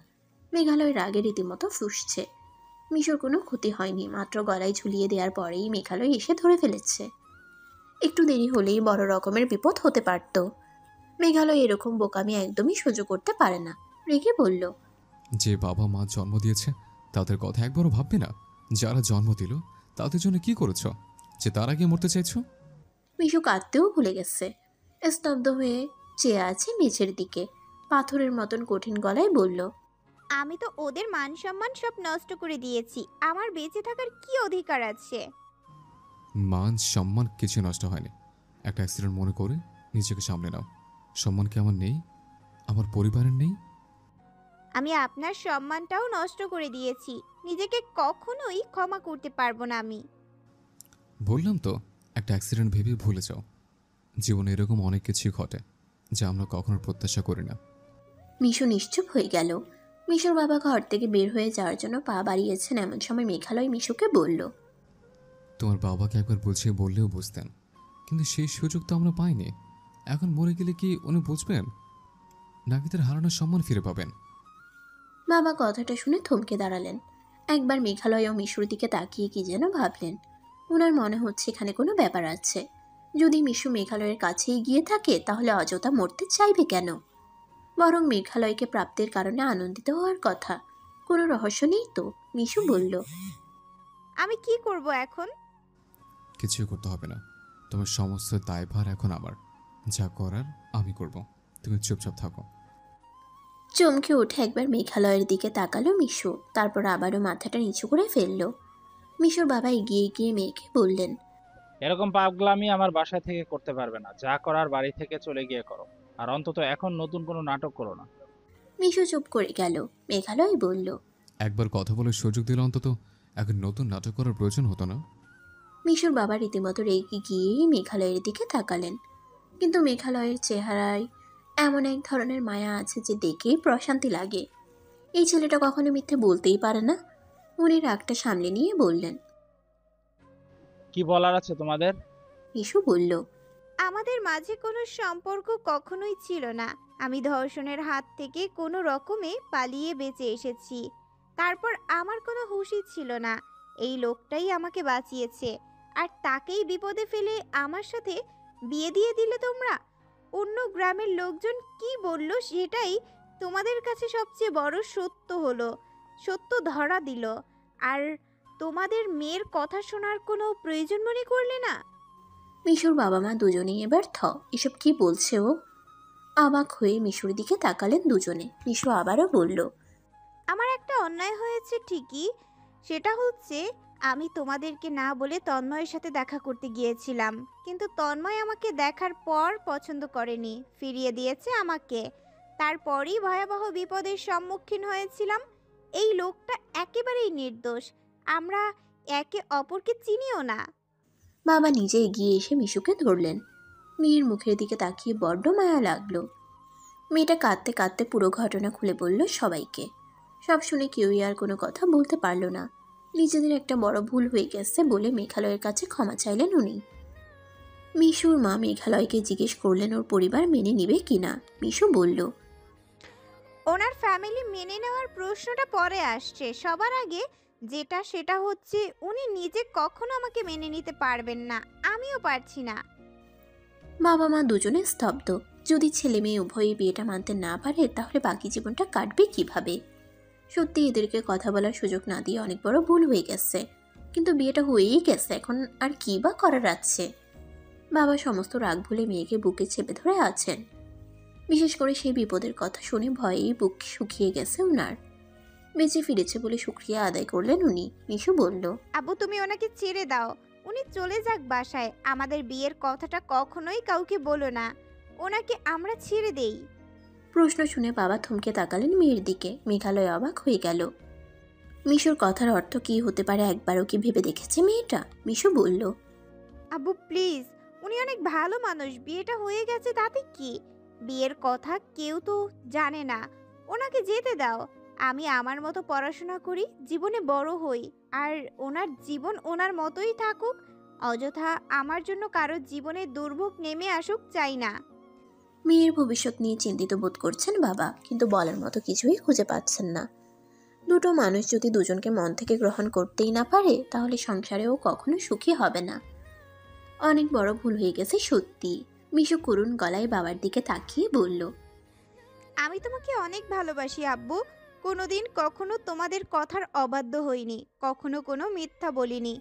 মেঘালয় রাগে রীতিমতো ফুঁসছে। মিশুর কোনো ক্ষতি হয়নি, মাত্র গলায় ঝুলিয়ে দেওয়ার পরেই মেঘালয় এসে ধরে ফেলেছে। একটু দেরি হলেই বড় রকমের বিপদ হতে পারত। মেঘালয় এরকম বোকামি একদমই সহ্য করতে পারে না। রেগে বলল, যে বাবা মা জন্ম দিয়েছে তাদের কথা একবারও ভাববে না? যারা জন্ম দিল তাদের জন্য কি করেছ যে তার আগে মরতে চাইছো? মিশু কাঁদতেও ভুলে গেছে। স্তব্ধ হয়ে চেয়ে আছে নিচের দিকে। পাথরের মতন কঠিন গলায় বলল, আমি তো ওদের মান সম্মান সব নষ্ট করে দিয়েছি। আমার বেঁচে থাকার কি অধিকার আছে? মান সম্মান কিছু নষ্ট হয়নি। একটা অ্যাক্সিডেন্ট মনে করে নিজেকে সামলে নাও। সম্মান কি আমার নেই? আমার পরিবারের নেই? আমি আপনার সম্মানটাও নষ্ট করে দিয়েছি। নিজেকে কখনোই ক্ষমা করতে পারবো না আমি। বললাম তো, একটা অ্যাক্সিডেন্ট ভেবে ভুলে যাও। জীবনে এরকম অনেক কিছুই ঘটে যা আমরা কখনো প্রত্যাশা করি না। মিশু নিশ্চুপ হয়ে গেল। মিশুর বাবা ঘর থেকে বের হয়ে যাওয়ার জন্য পা বাড়িয়েছেন। এমন সময় মেঘালয় মিশুকে বলল, তোমার বাবাকে একবার বুঝিয়ে বললেও বুঝতেন, কিন্তু সেই সুযোগ তো আমরা পাইনি। এখন মরে গেলে কি উনি বুঝবেন, নাকি তার হারানোর সম্মান ফিরে পাবেন? বাবা কথাটা শুনে থমকে দাঁড়ালেন। একবার মেঘালয় ও মিশুর দিকে তাকিয়ে কি যেন ভাবলেন। ওনার মনে হচ্ছে এখানে কোনো ব্যাপার আছে। যদি মিশু মেঘালয়ের কাছেই গিয়ে থাকে তাহলে অযথা মরতে চাইবে কেন? বরং মেঘালয়কে প্রাপ্তির কারণে আনন্দিত হওয়ার কথা। কোনো রহস্য নেই তো? মিশু বলল। আমি কি করব এখন? কিছুই করতে হবে না, তোমার সমস্ত দায়ভার এখন আমার। যা করার আমি করব, তুমি চুপচাপ থাকো। চমকে উঠে একবার মেঘালয়ের দিকে তাকালো মিশু, তারপর আবারও মাথাটা নিচু করে ফেলল। মিশুর বাবা এগিয়ে গিয়ে মেয়েকে বললেন। এরকম পাগলামি আমার বাসা থেকে করতে পারবে না। যা করার বাড়ি থেকে চলে গিয়ে করো। আর অন্তত এখন নতুন কোনো নাটক করো না। মিশু চুপ করে গেল। মেঘালয় বলল। একবার কথা বলে সুযোগ দিলে অন্তত এখন নতুন নাটক করার প্রয়োজন হতো না। মিশুর বাবা রীতিমতো রেগে গিয়েই মেঘালয়ের দিকে তাকালেন, কিন্তু মেঘালয়ের চেহারায় এমন এক ধরনের মায়া আছে যে দেখেই প্রশান্তি লাগে। এই ছেলেটা কখনো মিথ্যে বলতেই পারে না। উনি রাগটা সামলে নিয়ে বললেন। কি বলার আছে তোমাদের? মিশু বলল। আমাদের মাঝে কোনো সম্পর্ক কখনোই ছিল না। আমি ধর্ষণের হাত থেকে কোনো রকমে পালিয়ে বেঁচে এসেছি। তারপর আমার কোনো হুঁশই ছিল না। এই লোকটাই আমাকে বাঁচিয়েছে, আর তাকেই বিপদে ফেলে আমার সাথে বিয়ে দিয়ে দিলে তোমরা। অন্য গ্রামের লোকজন কি বলল সেটাই তোমাদের কাছে সবচেয়ে বড় সত্য হলো। সত্য ধরা দিল, আর তোমাদের মেয়ের কথা শোনার কোনো প্রয়োজন মনে করলে না। মিশুর বাবা মা দুজনেই এবার এসব কি বলছে ও? অবাক হয়ে মিশুর দিকে তাকালেন দুজনে। মিশু আবারও বলল। আমার একটা অন্যায় হয়েছে ঠিকই, সেটা হচ্ছে আমি তোমাদেরকে না বলে তন্ময়ের সাথে দেখা করতে গিয়েছিলাম, কিন্তু তন্ময় আমাকে দেখার পর পছন্দ করেনি, ফিরিয়ে দিয়েছে আমাকে। তারপরই ভয়াবহ বিপদের সম্মুখীন হয়েছিলাম। এই লোকটা একেবারেই নির্দোষ। আমরা একে অপরকে চিনিও না। বাবা নিজে এগিয়ে এসে মিশুকে ধরলেন। মেয়ের মুখের দিকে তাকিয়ে বড্ড মায়া লাগলো। মেয়েটা কাঁদতে কাঁদতে পুরো ঘটনা খুলে বলল সবাইকে। সব শুনে কেউই আর কোনো কথা বলতে পারল না। নিজেদের একটা বড় ভুল হয়ে গেছে বলে মেঘালয়ের কাছে ক্ষমা চাইলেন উনি। মিশুর মা মেঘালয়কে জিজ্ঞেস করলেন ওর পরিবার মেনে নিবে কিনা। মিশু বলল। ওনার ফ্যামিলি মেনে নেওয়ার প্রশ্নটা পরে আসছে। সবার আগে যেটা সেটা হচ্ছে উনি নিজে কখনো আমাকে মেনে নিতে পারবেন না, আমিও পারছি না। বাবা মা দুজনে স্তব্ধ। যদি ছেলে মেয়ে উভয়ই বিয়েটা মানতে না পারে তাহলে বাকি জীবনটা কাটবে কিভাবে? সত্যি এদেরকে কথা বলার সুযোগ না দিয়ে অনেক বড় ভুল হয়ে গেছে, কিন্তু বিয়েটা হয়েই গেছে, এখন আর কি বা করার আছে? বাবা সমস্ত রাগ ভুলে মেয়েকে বুকে চেপে ধরে আছেন। বিশেষ করে সেই বিপদের কথা শুনে ভয়েই বুক শুকিয়ে গেছে উনার। বেঁচে ফিরেছে বলে শুকরিয়া আদায় করলেন উনি। মিশু বলল। আব্বু তুমি ওনাকে ছেড়ে দাও, উনি চলে যাক বাসায়। আমাদের বিয়ের কথাটা কখনোই কাউকে বলো না, ওনাকে আমরা ছেড়ে দেই। প্রশ্ন শুনে বাবা থমকে তাকালেন মেয়ের দিকে। মেঘালয় অবাক হয়ে গেল। মিশুর কথার অর্থ কি হতে পারে একবারও কি ভেবে দেখেছে মেয়েটা? মিশু বলল। আব্বু প্লিজ, উনি অনেক ভালো মানুষ, বিয়েটা হয়ে গেছে তাতে কি? বিয়ের কথা কেউ তো জানে না, ওনাকে যেতে দাও। আমি আমার মতো পড়াশোনা করি, জীবনে বড় হই, আর ওনার জীবন ওনার মতোই থাকুক। অযথা আমার জন্য কারো জীবনে দুর্ভোগ নেমে আসুক চাই না। মেয়ের ভবিষ্যৎ নিয়ে চিন্তিত বোধ করছেন বাবা, কিন্তু বলার মতো কিছুই খুঁজে পাচ্ছেন না। দুটো মানুষ যদি দুজনকে মন থেকে গ্রহণ করতেই না পারে তাহলে সংসারেও কখনো সুখী হবে না। অনেক বড় ভুল হয়ে গেছে সত্যি। মিশু করুণ গলায় বাবার দিকে তাকিয়ে বলল। আমি তোমাকে অনেক ভালোবাসি আব্বু। কোনোদিন কখনো তোমাদের কথার অবাধ্য হইনি, কখনো কোনো মিথ্যা বলিনি।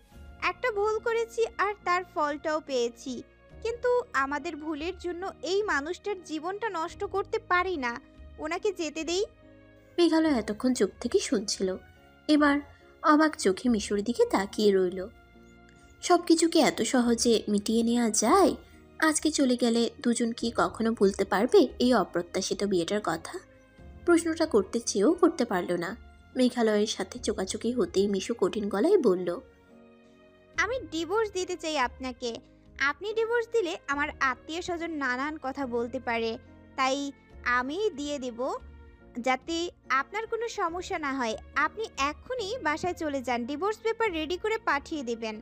একটা ভুল করেছি আর তার ফলটাও পেয়েছি, কিন্তু আমাদের ভুলের জন্য এই মানুষটার জীবনটা নষ্ট করতে পারি না। ওনাকে যেতে দেই। মেঘালয় এতক্ষণ চুপ থেকে শুনছিল, এবার অবাক চোখে মিশুর দিকে তাকিয়ে রইল। সবকিছু কি এত সহজে মিটিয়ে নেওয়া যায়? আজকে চলে গেলে দুজন কি কখনো ভুলতে পারবে এই অপ্রত্যাশিত বিয়েটার কথা? প্রশ্নটা করতে চেয়েও করতে পারল না। মেঘালয়ের সাথে চোকাচোকি হতেই মিশু কঠিন গলায় বলল। আমি ডিভোর্স দিতে চাই আপনাকে। আপনি ডিভোর্স দিলে আমার আত্মীয় স্বজন নানান কথা বলতে পারে, তাই আমি দিয়ে দেব যাতে আপনার কোনো সমস্যা না হয়। আপনি এক্ষুনি বাসায় চলে যান, ডিভোর্স পেপার রেডি করে পাঠিয়ে দেবেন।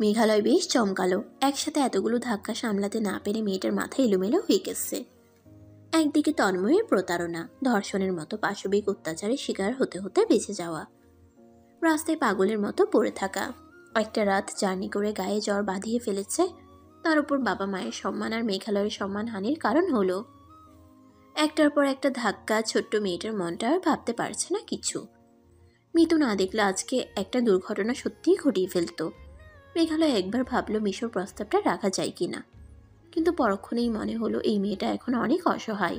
মেঘালয় বেশ চমকালো। একসাথে এতগুলো ধাক্কা সামলাতে না পেরে মেয়েটার মাথা এলোমেলো হয়ে গেছে। একদিকে তন্ময়ের প্রতারণা, ধর্ষণের মতো পাশবিক অত্যাচারের শিকার হতে হতে বেঁচে যাওয়া, রাস্তায় পাগলের মতো পড়ে থাকা। একটা রাত জার্নি করে গায়ে জ্বর বাঁধিয়ে ফেলেছে, তার উপর বাবা মায়ের সম্মান আর মেঘালয়ের সম্মানহানির কারণ হলো। একটার পর একটা ধাক্কা। ছোট্ট মেয়েটার মনটা আর ভাবতে পারছে না কিছু। মিতু না দেখলে আজকে একটা দুর্ঘটনা সত্যিই ঘটিয়ে ফেলতো। মেঘালয় একবার ভাবলো মিশর প্রস্তাবটা রাখা যায় কিনা, কিন্তু পরক্ষণেই মনে হলো এই মেয়েটা এখন অনেক অসহায়।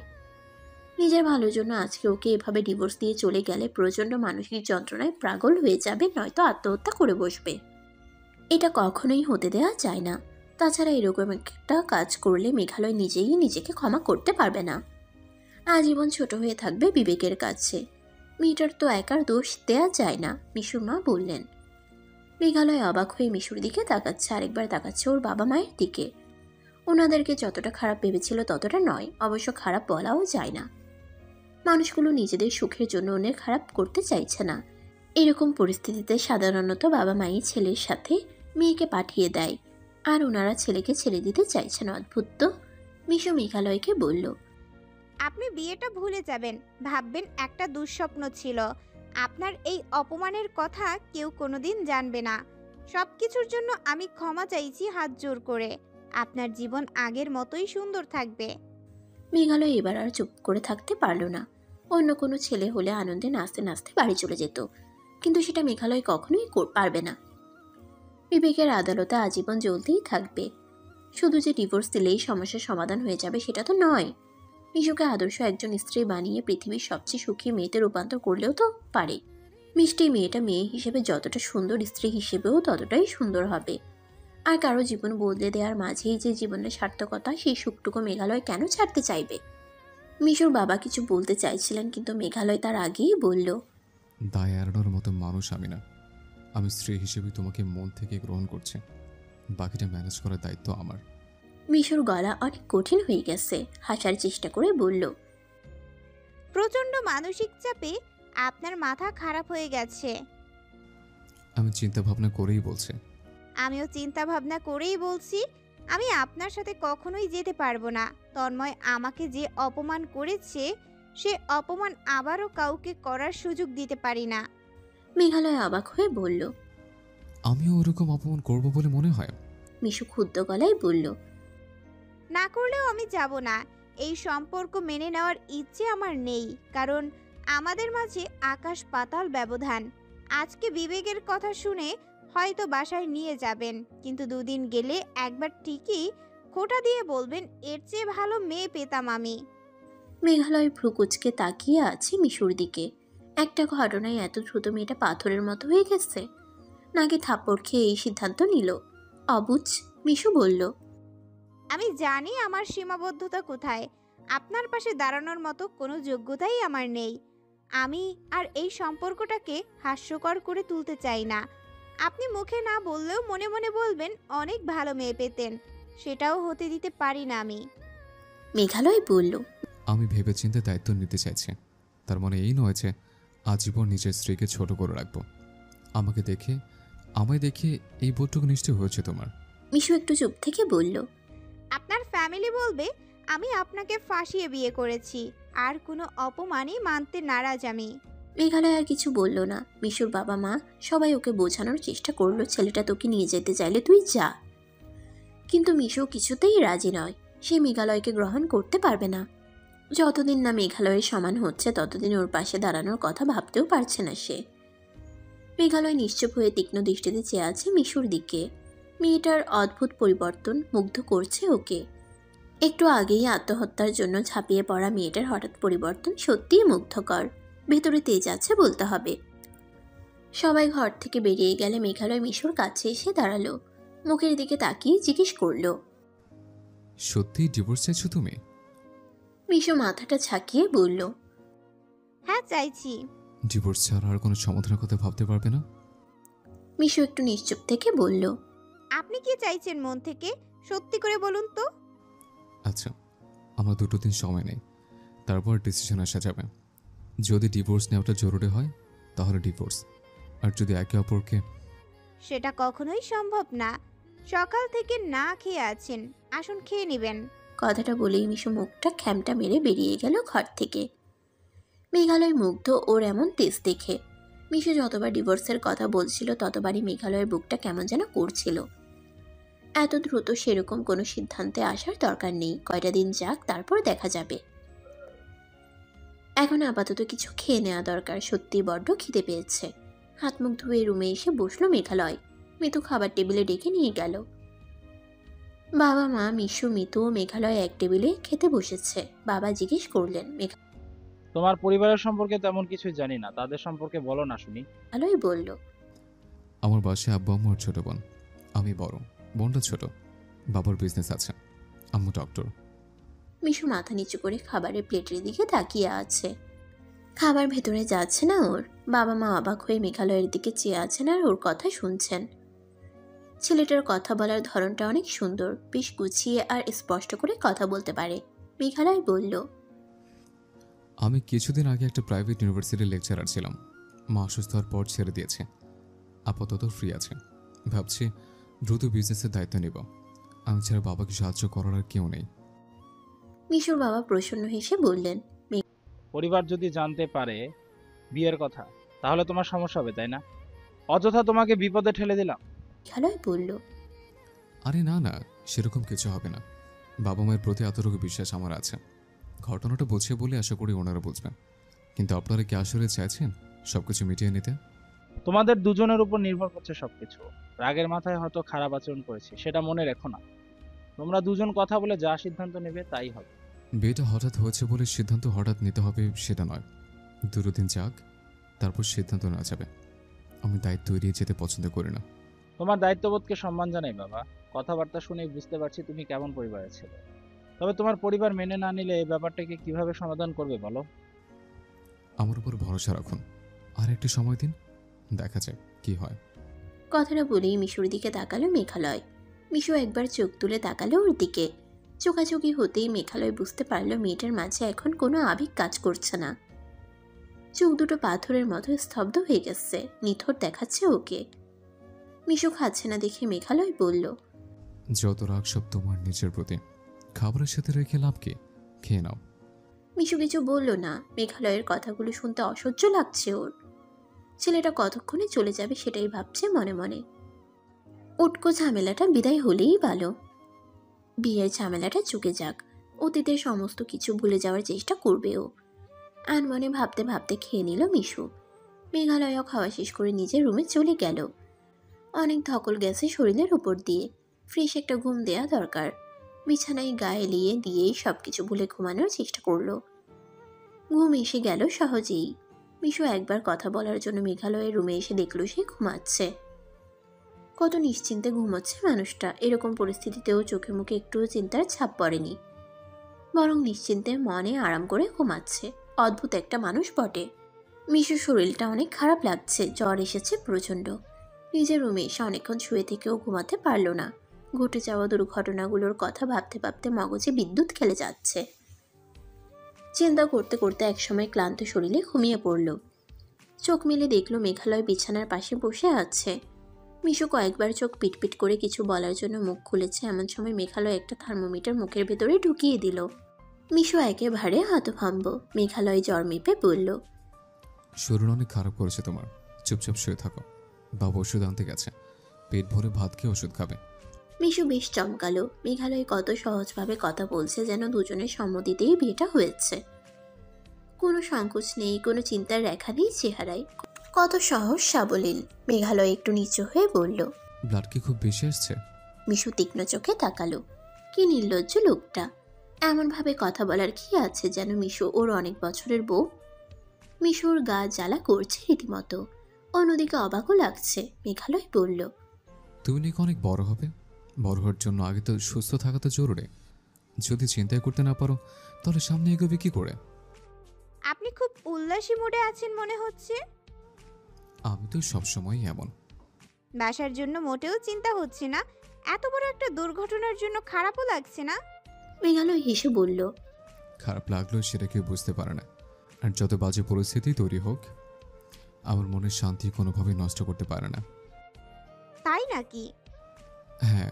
নিজের ভালোর জন্য আজকে ওকে এভাবে ডিভোর্স দিয়ে চলে গেলে প্রচণ্ড মানসিক যন্ত্রণায় পাগল হয়ে যাবে, নয়তো আত্মহত্যা করে বসবে। এটা কখনোই হতে দেওয়া যায় না। তাছাড়া এরকম একটা কাজ করলে মেঘালয় নিজেই নিজেকে ক্ষমা করতে পারবে না। আজীবন ছোট হয়ে থাকবে বিবেকের কাছে। মেয়েটার তো একার দোষ দেয়া যায় না, মিশুর মা বললেন। মেঘালয় অবাক হয়ে মিশুর দিকে তাকাচ্ছে, আরেকবার তাকাচ্ছে ওর বাবা মায়ের দিকে। ওনাদেরকে যতটা খারাপ ভেবেছিল ততটা নয়, অবশ্য খারাপ বলাও যায় না। মানুষগুলো নিজেদের সুখের জন্য অন্যের খারাপ করতে চাইছে না। এরকম পরিস্থিতিতে সাধারণত বাবা মাই ছেলের সাথে মেয়েকে পাঠিয়ে দেয়, আর ওনারা ছেলেকে ছেড়ে দিতে চাইছেন। অদ্ভুত তো। মিশু মেঘালয়কে বলল, আপনি বিয়েটা ভুলে যাবেন, ভাববেন একটা দুঃস্বপ্ন ছিল। আপনার এই অপমানের কথা কেউ কোনোদিন জানবে না। সব কিছুর জন্য আমি ক্ষমা চাইছি হাত জোর করে। আপনার জীবন আগের মতোই সুন্দর থাকবে। মেঘালয় এবার আর চুপ করে থাকতে পারল না। অন্য কোনো ছেলে হলে আনন্দে নাচতে নাচতে বাড়ি চলে যেত, কিন্তু সেটা মেঘালয় কখনোই পারবে না। বিবেকের আদালতে আজীবন জ্বলতেই থাকবে। শুধু যে ডিভোর্স দিলেই সমস্যার সমাধান হয়ে যাবে সেটা তো নয়। মিশুকে আদর্শ একজন স্ত্রী বানিয়ে পৃথিবীর সবচেয়ে সুখী মেয়েতে রূপান্তর করলেও তো পারে। মিষ্টি মেয়েটা মেয়ে হিসেবে যতটা সুন্দর, স্ত্রী হিসেবেও ততটাই সুন্দর হবে। আর কারো জীবন বদলে দেওয়ার মাঝেই যে জীবনের সার্থকতা, সেই সুখটুকু মেঘালয় কেন ছাড়তে চাইবে? মিশুর বাবা কিছু বলতে চাইছিলেন, কিন্তু মেঘালয় তার আগেই বলল, দায় এড়ানোর মতো মানুষ আমি না। আমি স্ত্রী হিসেবে তোমাকে মন থেকে গ্রহণ করছি, বাকিটা ম্যানেজ করার দায়িত্ব আমার। মিশুর গলা অনেক কঠিন হয়ে গেছে। হাসার চেষ্টা করে বলল, প্রচণ্ড মানসিক চাপে আপনার মাথা খারাপ হয়ে গেছে। আমি চিন্তা ভাবনা করেই বলছি। আমিও চিন্তা ভাবনা করেই বলছি। আমি আপনার সাথে কখনোই যেতে পারবো না। তন্ময় আমাকে যে অপমান করেছে, সে অপমান আবারও কাউকে করার সুযোগ দিতে পারি না। মেঘালয় অবাক হয়ে বলল, আমিও ওরকম অপমান করব বলে মনে হয়? মিশু ক্ষুদ্র গলায় বলল, না করলেও আমি যাব না। এই সম্পর্ক মেনে নেওয়ার ইচ্ছে আমার নেই, কারণ আমাদের মাঝে আকাশ পাতাল ব্যবধান। আজকে বিবেকের কথা শুনে হয়তো বাসায় নিয়ে যাবেন, কিন্তু দুদিন গেলে একবার ঠিকই খোঁটা দিয়ে বলবেন, এর চেয়ে ভালো মেয়ে পেতাম আমি। মেঘালয় ভ্রুকুচকে তাকিয়ে আছে মিশুর দিকে। একটা ঘটনায় এত দ্রুত মেয়েটা পাথরের মতো হয়ে গেছে, নাকি থাপ্পড় খেয়ে এই সিদ্ধান্ত নিল? অবুঝ। মিশু বলল, আমি জানি আমার সীমাবদ্ধতা কোথায়। আপনার পাশে দাঁড়ানোর মতো কোনো যোগ্যতাই আমার নেই। আমি আর এই সম্পর্কটাকে হাস্যকর করে তুলতে চাই না। আপনি মুখে না বললেও মনে মনে বলবেন অনেক ভালো মেয়ে পেতেন, সেটাও হতে দিতে পারি না আমি। মেঘালয় বলল, আমি ভেবেচিন্তে দায়িত্ব নিতে চাইছি, তার মানে এই নয় যে আজীবন নিজের স্ত্রীকে ছোট করে রাখবো। আমায় দেখে এই বোধটুকু নিশ্চয় হয়েছে তোমার। মিশু একটু চুপ থেকে বলল, আপনার ফ্যামিলি বলবে আমি আপনাকে ফাঁসিয়ে বিয়ে করেছি, আর কোনো অপমানই মানতে নারাজ আমি। মেঘালয় আর কিছু বলল না। মিশুর বাবা মা সবাই ওকে বোঝানোর চেষ্টা করলো, ছেলেটা তোকে নিয়ে যেতে চাইলে তুই যা। কিন্তু মিশু কিছুতেই রাজি নয়। সে মেঘালয়কে গ্রহণ করতে পারবে না। যতদিন না মেঘালয়ের সমান হচ্ছে ততদিন ওর পাশে দাঁড়ানোর কথা ভাবতেও পারছে না সে। মেঘালয় নিশ্চুপ হয়ে তীক্ষ্ণ দৃষ্টিতে চেয়ে আছে মিশুর দিকে। মেয়েটার অদ্ভুত পরিবর্তন মুগ্ধ করছে ওকে। একটু আগেই আত্মহত্যার জন্য ঝাঁপিয়ে পড়া মেয়েটার হঠাৎ পরিবর্তন সত্যিই মুগ্ধকর। ভেতরে তেজ আছে বলতে হবে। সবাই ঘর থেকে বেরিয়ে গেলে মেঘালয় মিশুর কাছে এসে দাঁড়ালো। মুখের দিকে তাকিয়ে জিজ্ঞেস করলো, সত্যিই ডিভোর্স চাইছো তুমি? মিশু মাথাটা ঝাঁকিয়ে বলল, হ্যাঁ চাইছি। ডিভোর্স ছাড়া আর কোনো সমাধানের কথা ভাবতে পারবে না? মিশু একটু নিশ্চুপ থেকে বলল, আপনি কি চাইছেন মন থেকে? সত্যি করে বলুন তো। আচ্ছা, আমরা 2 দিন সময় নেই, তারপর ডিসিশন আসা যাবে। যদি ডিভোর্স নেওয়াটা জরুরি হয় তাহলে ডিভোর্স, আর যদি একে অপরকে। সেটা কখনোই সম্ভব না। সকাল থেকে না খেয়ে আছেন, আসুন খেয়ে নেবেন। কথাটা বলেই মিশু মুখটা খ্যামটা মেরে বেরিয়ে গেল ঘর থেকে। মেঘালয় মুগ্ধ ওর এমন তেজ দেখে। মিশু যতবার ডিভোর্সের কথা বলছিল ততবারই মেঘালয়ের বুকটা কেমন যেন করছিল। এত দ্রুত সেরকম কোনো সিদ্ধান্তে আসার দরকার নেই, কয়টা দিন যাক, তারপর দেখা যাবে। এখন আপাতত কিছু খেয়ে নেওয়া দরকার, সত্যি বড্ড খিদে পেয়েছে। হাত মুখ ধুয়ে রুমে এসে বসলো মেঘালয়। মিতু খাবার টেবিলে ডেকে নিয়ে গেল। বাবা, মা, মিশু, মিতু ও মেঘালয় এক টেবিলে খেতে বসেছে। বাবা জিজ্ঞেস করলেন। তোমার পরিবারের সম্পর্কে তেমন কিছুই জানি না, তাদের সম্পর্কে বলো না শুনি। মেঘালয় বলল, আমার বাসায় আব্বু আম্মু আর ছোট বোন। আমি বড়, বোনটা ছোট। বাবার বিজনেস আছে, আম্মু ডক্টর। মিশু মাথা নিচু করে খাবারের প্লেটের দিকে তাকিয়ে আছে। খাবার ভেতরে যাচ্ছে না ওর। বাবা মা অবাক হয়ে মেঘালয়ের দিকে চেয়ে আছেন আর ওর কথা শুনছেন। ছেলেটার কথা বলার ধরনটা অনেক সুন্দর, বেশ গুছিয়ে আর স্পষ্ট করে কথা বলতে পারে। মেঘালয় বলল, আমি কিছুদিন আগে একটা প্রাইভেট ইউনিভার্সিটির লেকচারার ছিলাম। মা অসুস্থ হওয়ার পর ছেড়ে দিয়েছে, আপাতত ফ্রি আছে। ভাবছি দ্রুত বিজনেসের দায়িত্ব নেব। আমি ছাড়া বাবাকে সাহায্য করার আর কেউ নেই। মিশুর বাবা প্রসন্ন হেসে বললেন, পরিবার যদি জানতে পারে বিয়ের কথা, তাহলে তোমার সমস্যা হবে, তাই না? অযথা তোমাকে বিপদে ঠেলে দিলাম। মেঘালয় বলল, আরে না না, সেরকম কিছু হবে না। বাবা মায়ের প্রতি এতটুকু বিশ্বাস আমার আছে। ঘটনাটা বুঝিয়ে বলে আশা করি ওনারা বুঝবেন। কিন্তু আপনারা কি আসলে চাইছেন সবকিছু মিটিয়ে নিতে? তোমাদের দুজনের উপর নির্ভর করছে সবকিছু। রাগের মাথায় হয়তো খারাপ আচরণ করেছি, সেটা মনে রেখো না। তোমরা দুজন কথা বলে যা সিদ্ধান্ত নেবে তাই হবে। বিয়েটা হঠাৎ হয়েছে বলে সিদ্ধান্ত হঠাৎ নিতে হবে সেটা নয়। দুটো দিন যাক, তারপর সিদ্ধান্ত নেওয়া যাবে। আমি দায়িত্ব এড়িয়ে যেতে পছন্দ করি না। তোমার দায়িত্ববোধকে সম্মান জানাই বাবা। কথাবার্তা শুনেই বুঝতে পারছি তুমি কেমন পরিবারের ছেলে। তবে তোমার পরিবার মেনে না নিলে এই ব্যাপারটাকে কিভাবে সমাধান করবে বলো? আমার উপর ভরসা রাখুন, আর একটু সময় দিন, দেখা যাক কি হয়। কথাটা বলেই মিশুর দিকে তাকালো মেঘালয়। মিশু একবার চোখ তুলে তাকালো ওর দিকে। চোখাচোখি হতেই মেঘালয় বুঝতে পারল মেয়েটার মাঝে এখন কোনো আবেগ কাজ করছে না। চোখ দুটো পাথরের মতো স্তব্ধ হয়ে গেছে, নিথর দেখাচ্ছে ওকে। মিশু খাচ্ছে না দেখে মেঘালয় বলল, যত রাগ সব তোমার নিজের প্রতি। খাবারের সাথে রেখে লাভ কি, খেয়ে নাও। মিশু কিছু বলল না। মেঘালয়ের কথাগুলো শুনতে অসহ্য লাগছে ওর। ছেলেটা কতক্ষণে চলে যাবে সেটাই ভাবছে মনে মনে। উটকো ঝামেলাটা বিদায় হলেই ভালো। বিয়ের ঝামেলাটা চুকে যাক, অতীতের সমস্ত কিছু ভুলে যাওয়ার চেষ্টা করবে ও। আনমনে ভাবতে ভাবতে খেয়ে নিল মিশু। মেঘালয়ও খাওয়া শেষ করে নিজের রুমে চলে গেল। অনেক ধকল গেছে শরীরের উপর দিয়ে, ফ্রেশ একটা ঘুম দেয়া দরকার। বিছানায় গায়ে লিয়ে দিয়েই সবকিছু ভুলে ঘুমানোর চেষ্টা করলো। ঘুম এসে গেল সহজেই। মিশু একবার কথা বলার জন্য মেঘালয়ের রুমে এসে দেখল সে ঘুমাচ্ছে। কত নিশ্চিন্তে ঘুমোচ্ছে মানুষটা। এরকম পরিস্থিতিতেও চোখে মুখে একটুও চিন্তার ছাপ পড়েনি, বরং নিশ্চিন্তে মনে আরাম করে ঘুমাচ্ছে। অদ্ভুত একটা মানুষ বটে। মিশুর শরীরটা অনেক খারাপ লাগছে, জ্বর এসেছে প্রচণ্ড। নিজের রুমে এসে অনেকক্ষণ শুয়ে থেকেও ঘুমাতে পারল না। ঘটে যাওয়া দুর্ঘটনাগুলোর কথা ভাবতে ভাবতে মগজে বিদ্যুৎ খেলে যাচ্ছে। চিন্তা করতে করতে একসময় ক্লান্ত শরীরে ঘুমিয়ে পড়ল। চোখ মেলে দেখলো মেঘালয় বিছানার পাশে বসে আছে। মিশু কয়েকবার চোখ পিটপিট করে কিছু বলার জন্য মুখ খুলেছে, এমন সময় মেঘালয় একটা থার্মোমিটার মুখের ভেতরে ঢুকিয়ে দিল। মিশু একেবারে হতভম্ব। মেঘালয় জ্বর মেপে বলল, শরীর অনেক খারাপ করেছে তোমার, চুপচাপ শুয়ে থাকো। বাবা ওষুধ আনতে গেছে, পেট ভরে ভাত খেয়ে ওষুধ খাবে। মিশু বেশ চমকালো। মেঘালয় কত সহজভাবে কথা বলছে, যেন দুজনের সম্মতিতেই বিয়েটা হয়েছে। কোনো সংকোচ নেই, কোনো চিন্তার রেখা নেই চেহারায়। কত সহজ সাবলীল। মেঘালয় একটু নিচু হয়ে বলল, ব্লাড কি খুব বেশি আসছে? মিশু তীক্ষ্ণ চোখে তাকালো। কি নির্লজ্জ লোকটা, এমনভাবে কথা বলার কি আছে যেন মিশু ওর অনেক বছরের বউ। মিশুর গা জ্বালা করছে রীতিমতো। অন্যদিকে অবাকও লাগছে। মেঘালয় বলল, তুমি নাকি অনেক বড় হবে। বড় হওয়ার জন্য আগে তো সুস্থ থাকা তো জরুরি। যদি চিন্তাই করতে না পারো তাহলে সামনে এগোবে কি করে? আপনি খুব উল্লাসী মুডে আছেন মনে হচ্ছে। আমি তো সবসময় এমন। বাসার জন্য মোটেও চিন্তা হচ্ছে না। এত বড় একটা দুর্ঘটনার জন্য খারাপও লাগছে না। মেঘালয় হেসে বলল, খারাপ লাগলেও সেটা কেউ বুঝতে পারে না। আর যত বাজে পরিস্থিতি তৈরি হোক, আমার মনের শান্তি কোনোভাবেই নষ্ট করতে পারে না। তাই নাকি? হ্যাঁ,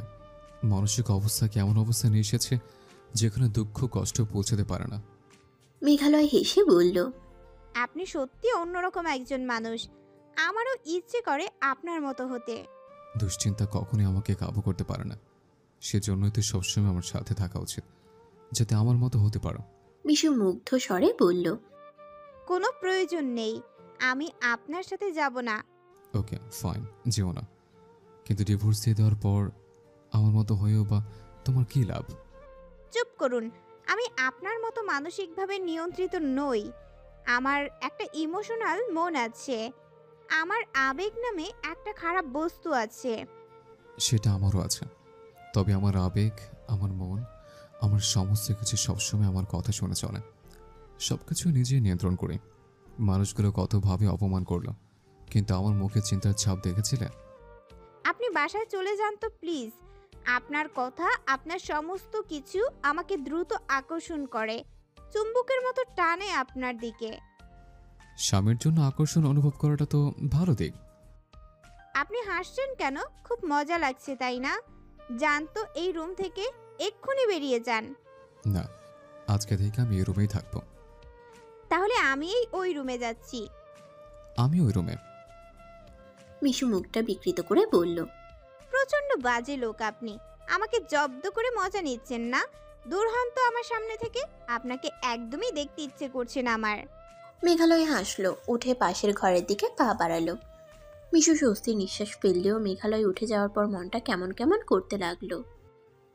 মানসিক অবস্থা কেমন অবস্থা নিয়ে এসেছে যেখানে দুঃখ কষ্ট পৌঁছাতে পারে না। মেঘালয় হেসে বলল, আপনি সত্যি অন্যরকম একজন মানুষ। আমারও ইচ্ছে করে আপনার মতো হতে। দুশ্চিন্তা কখনোই আমাকে কাবু করতে পারে না, সেজন্যই তো সবসময় আমার সাথে থাকা উচিত, যাতে আমার মতো হতে পারো। মিশু মুগ্ধ স্বরে বলল। কোনো প্রয়োজন নেই, আমি আপনার সাথে যাব না। ওকে ফাইন, যেও না, কিন্তু ডিভোর্স দিয়ে দেওয়ার পর আমার মতো হয়েও বা তোমার কী লাভ? চুপ করুন, আমি আপনার মতো মানসিকভাবে নিয়ন্ত্রিত নই। আমার একটা ইমোশনাল মন আছে, আমার আবেগ নামে একটা খারাপ বস্তু আছে। সেটা আমারও আছে, তবে আমার আবেগ, আমার মন, আমার সমস্ত কিছু সবসময় আমার কথা শুনে চলে। সব কিছু নিজেই নিয়ন্ত্রণ করি। মানুষগুলো কতভাবে অপমান করলো, কিন্তু আমার মুখে চিন্তার ছাপ দেখেছিলে? আপনি বাসায় চলে যান তো প্লিজ। আপনার কথা, আপনার সমস্ত কিছু আমাকে দ্রুত আকর্ষণ করে, চুম্বকের মতো টানে আপনার দিকে। স্বামীর জন্য আকর্ষণ অনুভব করাটা তো ভালো দিক। আপনি হাসছেন কেন? খুব মজা লাগছে তাই না? যান তো এই রুম থেকে, এক্ষুনি বেরিয়ে যান। না, আজকে থেকে আমি এই রুমেই থাকবো। তাহলে আমি ওই রুমে যাচ্ছি। আমি ওই রুমে। মিশু মুখটা বিকৃত করে বলল। প্রচন্ড বাজে লোক আপনি, আমাকে জব্দ করে মজা নিচ্ছেন না? দূর হন তো আমার সামনে থেকে, আপনাকে একদমই দেখতে ইচ্ছে করছে না আমার। মেঘালয় হাসলো, উঠে পাশের ঘরের দিকে পা বাড়ালো। মিশু স্বস্তির নিঃশ্বাস ফেললেও মেঘালয় উঠে যাওয়ার পর মনটা কেমন কেমন করতে লাগলো।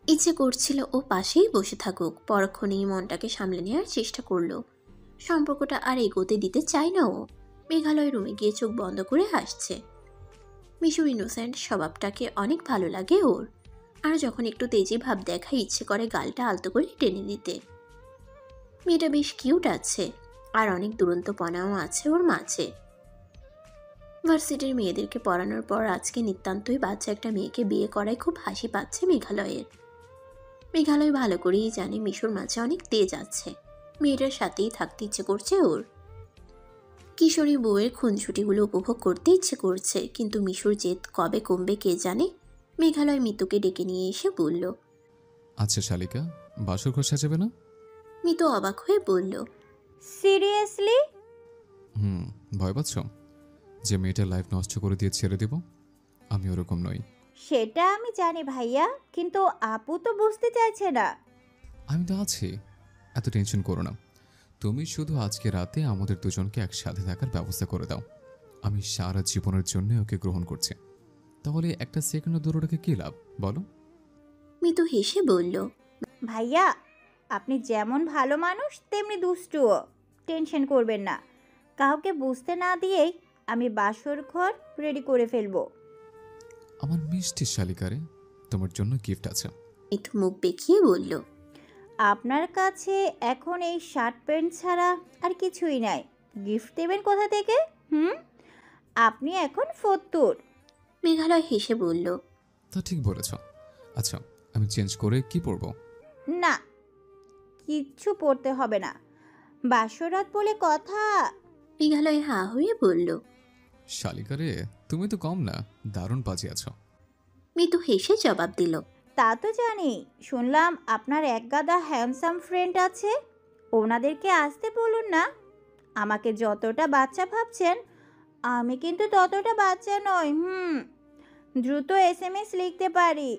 ইচ্ছে করছিল ও পাশেই বসে থাকুক, পরক্ষণেই মনটাকে সামলে নেওয়ার চেষ্টা করলো। সম্পর্কটা আর এগোতে দিতে চায় না ও। মেঘালয় রুমে গিয়ে চোখ বন্ধ করে হাসছে। মিশুর ইনোসেন্ট স্বভাবটাকে অনেক ভালো লাগে ওর। আর যখন একটু তেজি ভাব দেখায় ইচ্ছে করে গালটা আলতো করে টেনে দিতে। মেয়েটা বেশ কিউট আছে, আর অনেক দুরন্তপনাও আছে ওর মাঝে। ভার্সিটির মেয়েদেরকে পড়ানোর পর আজকে নিতান্তই বাচ্চা একটা মেয়েকে বিয়ে করায় খুব হাসি পাচ্ছে মেঘালয়ের। মেঘালয় ভালো করেই জানে মিশুর মাঝে অনেক তেজ আছে, মেয়েটার সাথেই থাকতে ইচ্ছে করছে ওর। কিশোরী বউয়ের খুনছুটিগুলো উপভোগ করতে ইচ্ছে করছে, কিন্তু মিশুর জেদ কবে কমবে কে জানে। মেঘালয় মিতুকে ডেকে নিয়ে এসে বলল। আচ্ছা শালিকা, বাসর ঘর সাজাবে না? মিতু অবাক হয়ে বলল। সিরিয়াসলি? ভয় পাচ্ছ যে মেয়েটার লাইফ নষ্ট করে দিয়ে ছেড়ে দেব? আমি ওরকম নই। সেটা আমি জানি ভাইয়া, কিন্তু আপু তো বুঝতে চাইছে না। আমি তো আছি, এত টেনশন করো না। তুমি শুধু আজকে রাতে আমাদের দুজনকে একসাথে থাকার ব্যবস্থা করে দাও। আমি সারা জীবনের জন্য ওকে গ্রহণ করছি। তাহলে একটা সেকেন্ডও দূরে রেখে কী লাভ বলো? মিতু হেসে বলল। ভাইয়া, আপনি যেমন ভালো মানুষ তেমনি দুষ্টুও। টেনশন করবেন না, কাউকে বুঝতে না দিয়েই আমি বাসর ঘর রেডি করে ফেলবো। আমার মিষ্টি শালিকারে, তোমার জন্য গিফট আছে। মিতু মুখ বেঁকিয়ে বলল। আপনার কাছে এখন এই শার্ট প্যান্ট ছাড়া আর কিছুই নাই, গিফট দেবেন কোথা থেকে? আপনি এখন ফতুর। মেঘালয় হেসে বলল। তা ঠিক বলেছ। আচ্ছা, আমি চেঞ্জ করে কি পরবো? না, কিচ্ছু পড়তে হবে না, বাসরাত বলে কথা। মেঘালয় হা হয়ে বলল। শালিকারে, তুমি তো কম না, দারুণ বাজি আছো। মিতু হেসে জবাব দিল। তা তো জানি, শুনলাম আপনার এক গাদা হ্যান্ডসাম ফ্রেন্ড আছে, ওনাদেরকে আসতে বলুন না। আমাকে যতটা বাচ্চা ভাবছেন, আমি কিন্তু ততটা বাচ্চা নই। দ্রুত SMS লিখতে পারি।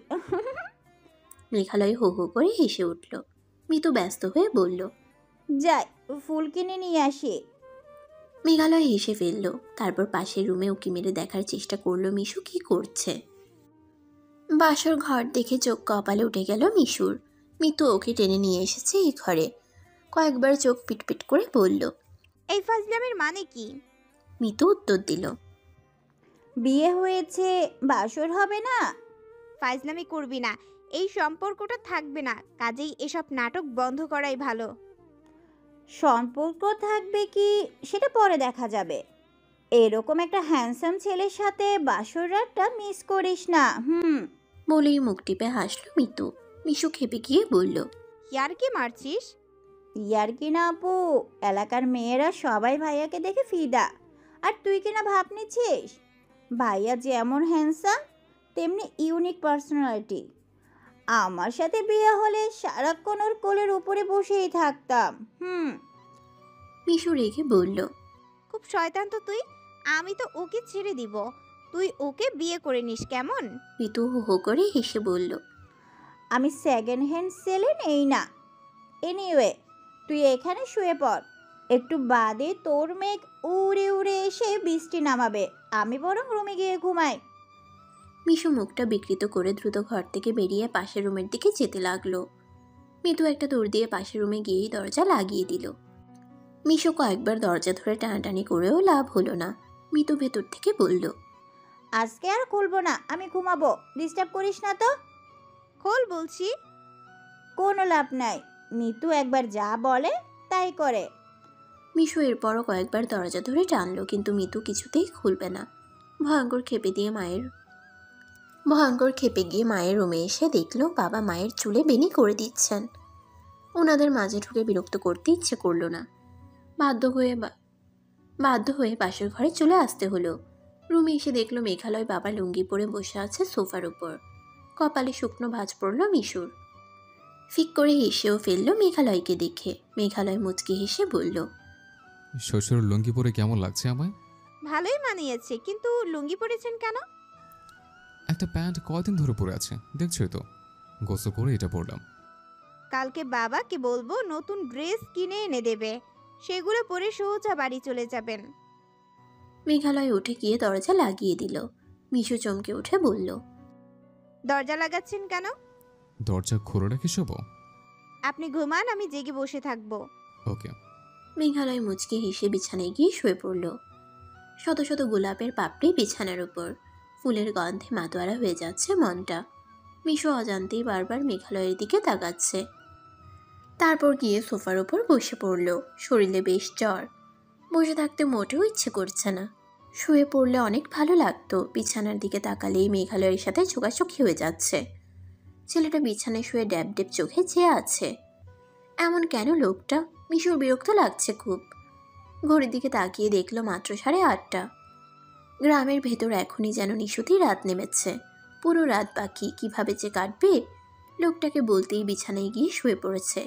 মেঘালয় হো হো করে হেসে উঠল। মিতু ব্যস্ত হয়ে বলল। যাই, ফুল কিনে নিয়ে আসি। মেঘালয় হেসে ফেলল। তারপর পাশের রুমে উকি মেরে দেখার চেষ্টা করলো মিশু কি করছে। বাসর ঘর দেখে চোখ কপালে উঠে গেল মিশুর। মিতু ওকে টেনে নিয়ে এসেছে এই ঘরে। কয়েকবার চোখ পিটপিট করে বলল। এই ফাজলামের মানে কি? মিতু উত্তর দিল। বিয়ে হয়েছে, বাসর হবে না? ফাজলামি করবি না, এই সম্পর্কটা থাকবে না, কাজেই এসব নাটক বন্ধ করাই ভালো। সম্পর্ক থাকবে কি সেটা পরে দেখা যাবে। এরকম একটা হ্যান্ডসাম ছেলের সাথে বাসর রাতটা মিস করিস না। বলেই মুখ টিপে হাসল মিতু। মিশু খেপে গিয়ে বলল। ইয়ার কি মারছিস? ইয়ার কি না আপু, এলাকার মেয়েরা সবাই ভাইয়াকে দেখে ফিদা। আর তুই কিনা ভাব নিচ্ছিস? ভাইয়া যেমন হ্যান্ডসাম তেমনি ইউনিক পার্সোনালিটি। আমার সাথে বিয়ে হলে সারাক্ষণ ওর কোলের উপরে বসেই থাকতাম। মিশু রেগে বলল। খুব শয়তান তো তুই, আমি তো ওকে ছেড়ে দিব, তুই ওকে বিয়ে করে নিস কেমন? মিতু হো হো করে হেসে বলল, আমি সেকেন্ড হ্যান্ড সেলে নেই না। এনিওয়ে, তুই এখানে শুয়ে পড়। একটু বাদে তোর মেঘ উড়ে উড়ে এসে বৃষ্টি নামাবে। আমি বরং রুমে গিয়ে ঘুমাই। মিশু মুখটা বিকৃত করে দ্রুত ঘর থেকে বেরিয়ে পাশের রুমের দিকে যেতে লাগলো। মিতু একটা দৌড় দিয়ে পাশের রুমে গিয়েই দরজা লাগিয়ে দিল। মিশু কয়েকবার দরজা ধরে টানাটানি করেও লাভ হলো না। মিতু ভেতর থেকে বলল, আজকে আর খুলবো না, আমি ঘুমাবো। ডিস্টার্ব করিস না তো। খোল বলছি। কোনো লাভ নাই, মিতু একবার যা বলে তাই করে। মিশু এরপরও কয়েকবার দরজা ধরে টানলো, কিন্তু মিতু কিছুতেই খুলবে না। ভয়ঙ্কর খেপে গিয়ে মায়ের রুমে এসে দেখলো বাবা মায়ের চুলে বেনি করে দিচ্ছেন। ওনাদের মাঝে ঢুকে বিরক্ত করতে ইচ্ছে করলো না। বাধ্য হয়ে পাশের ঘরে চলে আসতে হলো। রুমে এসে দেখলো মেঘালয় বাবা লুঙ্গি পরে বসে আছে সোফার উপর। কপালে শুকনো ভাঁজ পড়ল মিশুর। ফিক করে হেসেও ফেললো মেঘালয়কে দেখে। মেঘালয় মুচকি হেসে বলল, শ্বশুর লুঙ্গি পরে কেমন লাগছে আমায়? ভালোই মানিয়েছে, কিন্তু লুঙ্গি পরেছেন কেন? একটা প্যান্ট কয়দিন ধরে পরে আছে দেখছোই তো, গোসল করে এটা পরলাম। কালকে বাবাকে বলবো নতুন ড্রেস কিনে এনে দেবে, সেগুলো পরে সোজা বাড়ি চলে যাবেন। মেঘালয় উঠে গিয়ে দরজা লাগিয়ে দিল। মিশু চমকে উঠে বলল, দরজা লাগাচ্ছেন কেন? দরজা খোলা রেখে শোবো? আপনি ঘুমান, আমি জেগে বসে থাকবো। ওকে। মেঘালয় মুচকি হেসে বিছানায় গিয়ে শুয়ে পড়ল। শত শত গোলাপের পাপড়ি বিছানার উপর, ফুলের গন্ধে মাতোয়ারা হয়ে যাচ্ছে মনটা। মিশু অজান্তেই বারবার মেঘালয়ের দিকে তাকাচ্ছে। তারপর গিয়ে সোফার উপর বসে পড়ল। শরীরে বেশ জ্বর, বসে থাকতে মোটেও ইচ্ছে করছে না। শুয়ে পড়লে অনেক ভালো লাগতো। বিছানার দিকে তাকালেই মেঘালয়ের সাথে চোখাচোখি হয়ে যাচ্ছে। ছেলেটা বিছানায় শুয়ে ড্যাব ড্যাব চোখে চেয়ে আছে। এমন কেন লোকটা? মিশুর বিরক্ত লাগছে খুব। ঘড়ির দিকে তাকিয়ে দেখলো মাত্র 8:30। গ্রামের ভেতর এখনই যেন নিশুতি রাত নেমেছে। পুরো রাত বাকি, কিভাবে যে কাটবে। লোকটাকে বলতেই বিছানায় গিয়ে শুয়ে পড়েছে।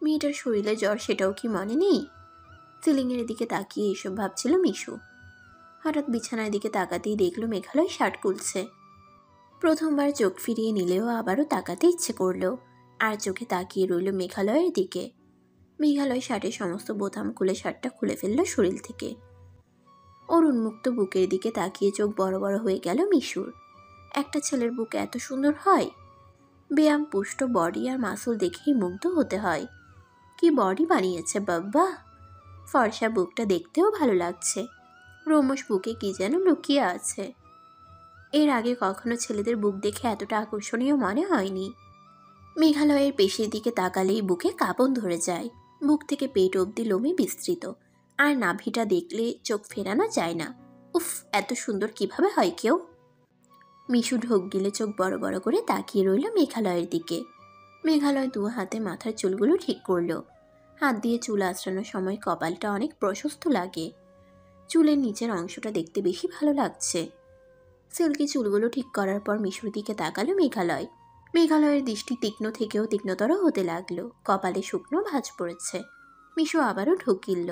মেয়েটার শরীরে জ্বর সেটাও কি মনে নেই? সিলিংয়ের দিকে তাকিয়ে এসব ভাবছিল মিশু। হঠাৎ বিছানার দিকে তাকাতেই দেখলো মেঘালয় শার্ট খুলছে। প্রথমবার চোখ ফিরিয়ে নিলেও আবারও তাকাতে ইচ্ছে করলো, আর চোখে তাকিয়ে রইল মেঘালয়ের দিকে। মেঘালয় শার্টের সমস্ত বোতাম খুলে শার্টটা খুলে ফেলল শরীর থেকে। ওর উন্মুক্ত বুকের দিকে তাকিয়ে চোখ বড় বড় হয়ে গেল মিশুর। একটা ছেলের বুক এত সুন্দর হয়? ব্যায়াম পুষ্ট বডি আর মাসল দেখেই মুগ্ধ হতে হয়। কি বডি বানিয়েছে বাব্বা! ফর্সা বুকটা দেখতেও ভালো লাগছে। রোমশ বুকে কি যেন লুকিয়ে আছে। এর আগে কখনো ছেলেদের বুক দেখে এতটা আকর্ষণীয় মনে হয়নি। মেঘালয়ের পেশির দিকে তাকালেই বুকে কাঁপন ধরে যায়। বুক থেকে পেট অবধি লোমে বিস্তৃত, আর নাভিটা দেখলে চোখ ফেরানো যায় না। উফ, এত সুন্দর কিভাবে হয় কেউ? মিশু ঢোক গিলে চোখ বড় বড় করে তাকিয়ে রইল মেঘালয়ের দিকে। মেঘালয় 2 হাতে মাথার চুলগুলো ঠিক করল। হাত দিয়ে চুল আঁচড়ানোর সময় কপালটা অনেক প্রশস্ত লাগে। চুলের নিচের অংশটা দেখতে বেশি ভালো লাগছে। সিল্কি চুলগুলো ঠিক করার পর মিশুর দিকে তাকালো মেঘালয়। মেঘালয়ের দৃষ্টি তীক্ষ্ণ থেকেও তীক্ষ্ণতর হতে লাগলো। কপালে শুকনো ভাঁজ পড়েছে। মিশু আবারও ঢোক গিলল,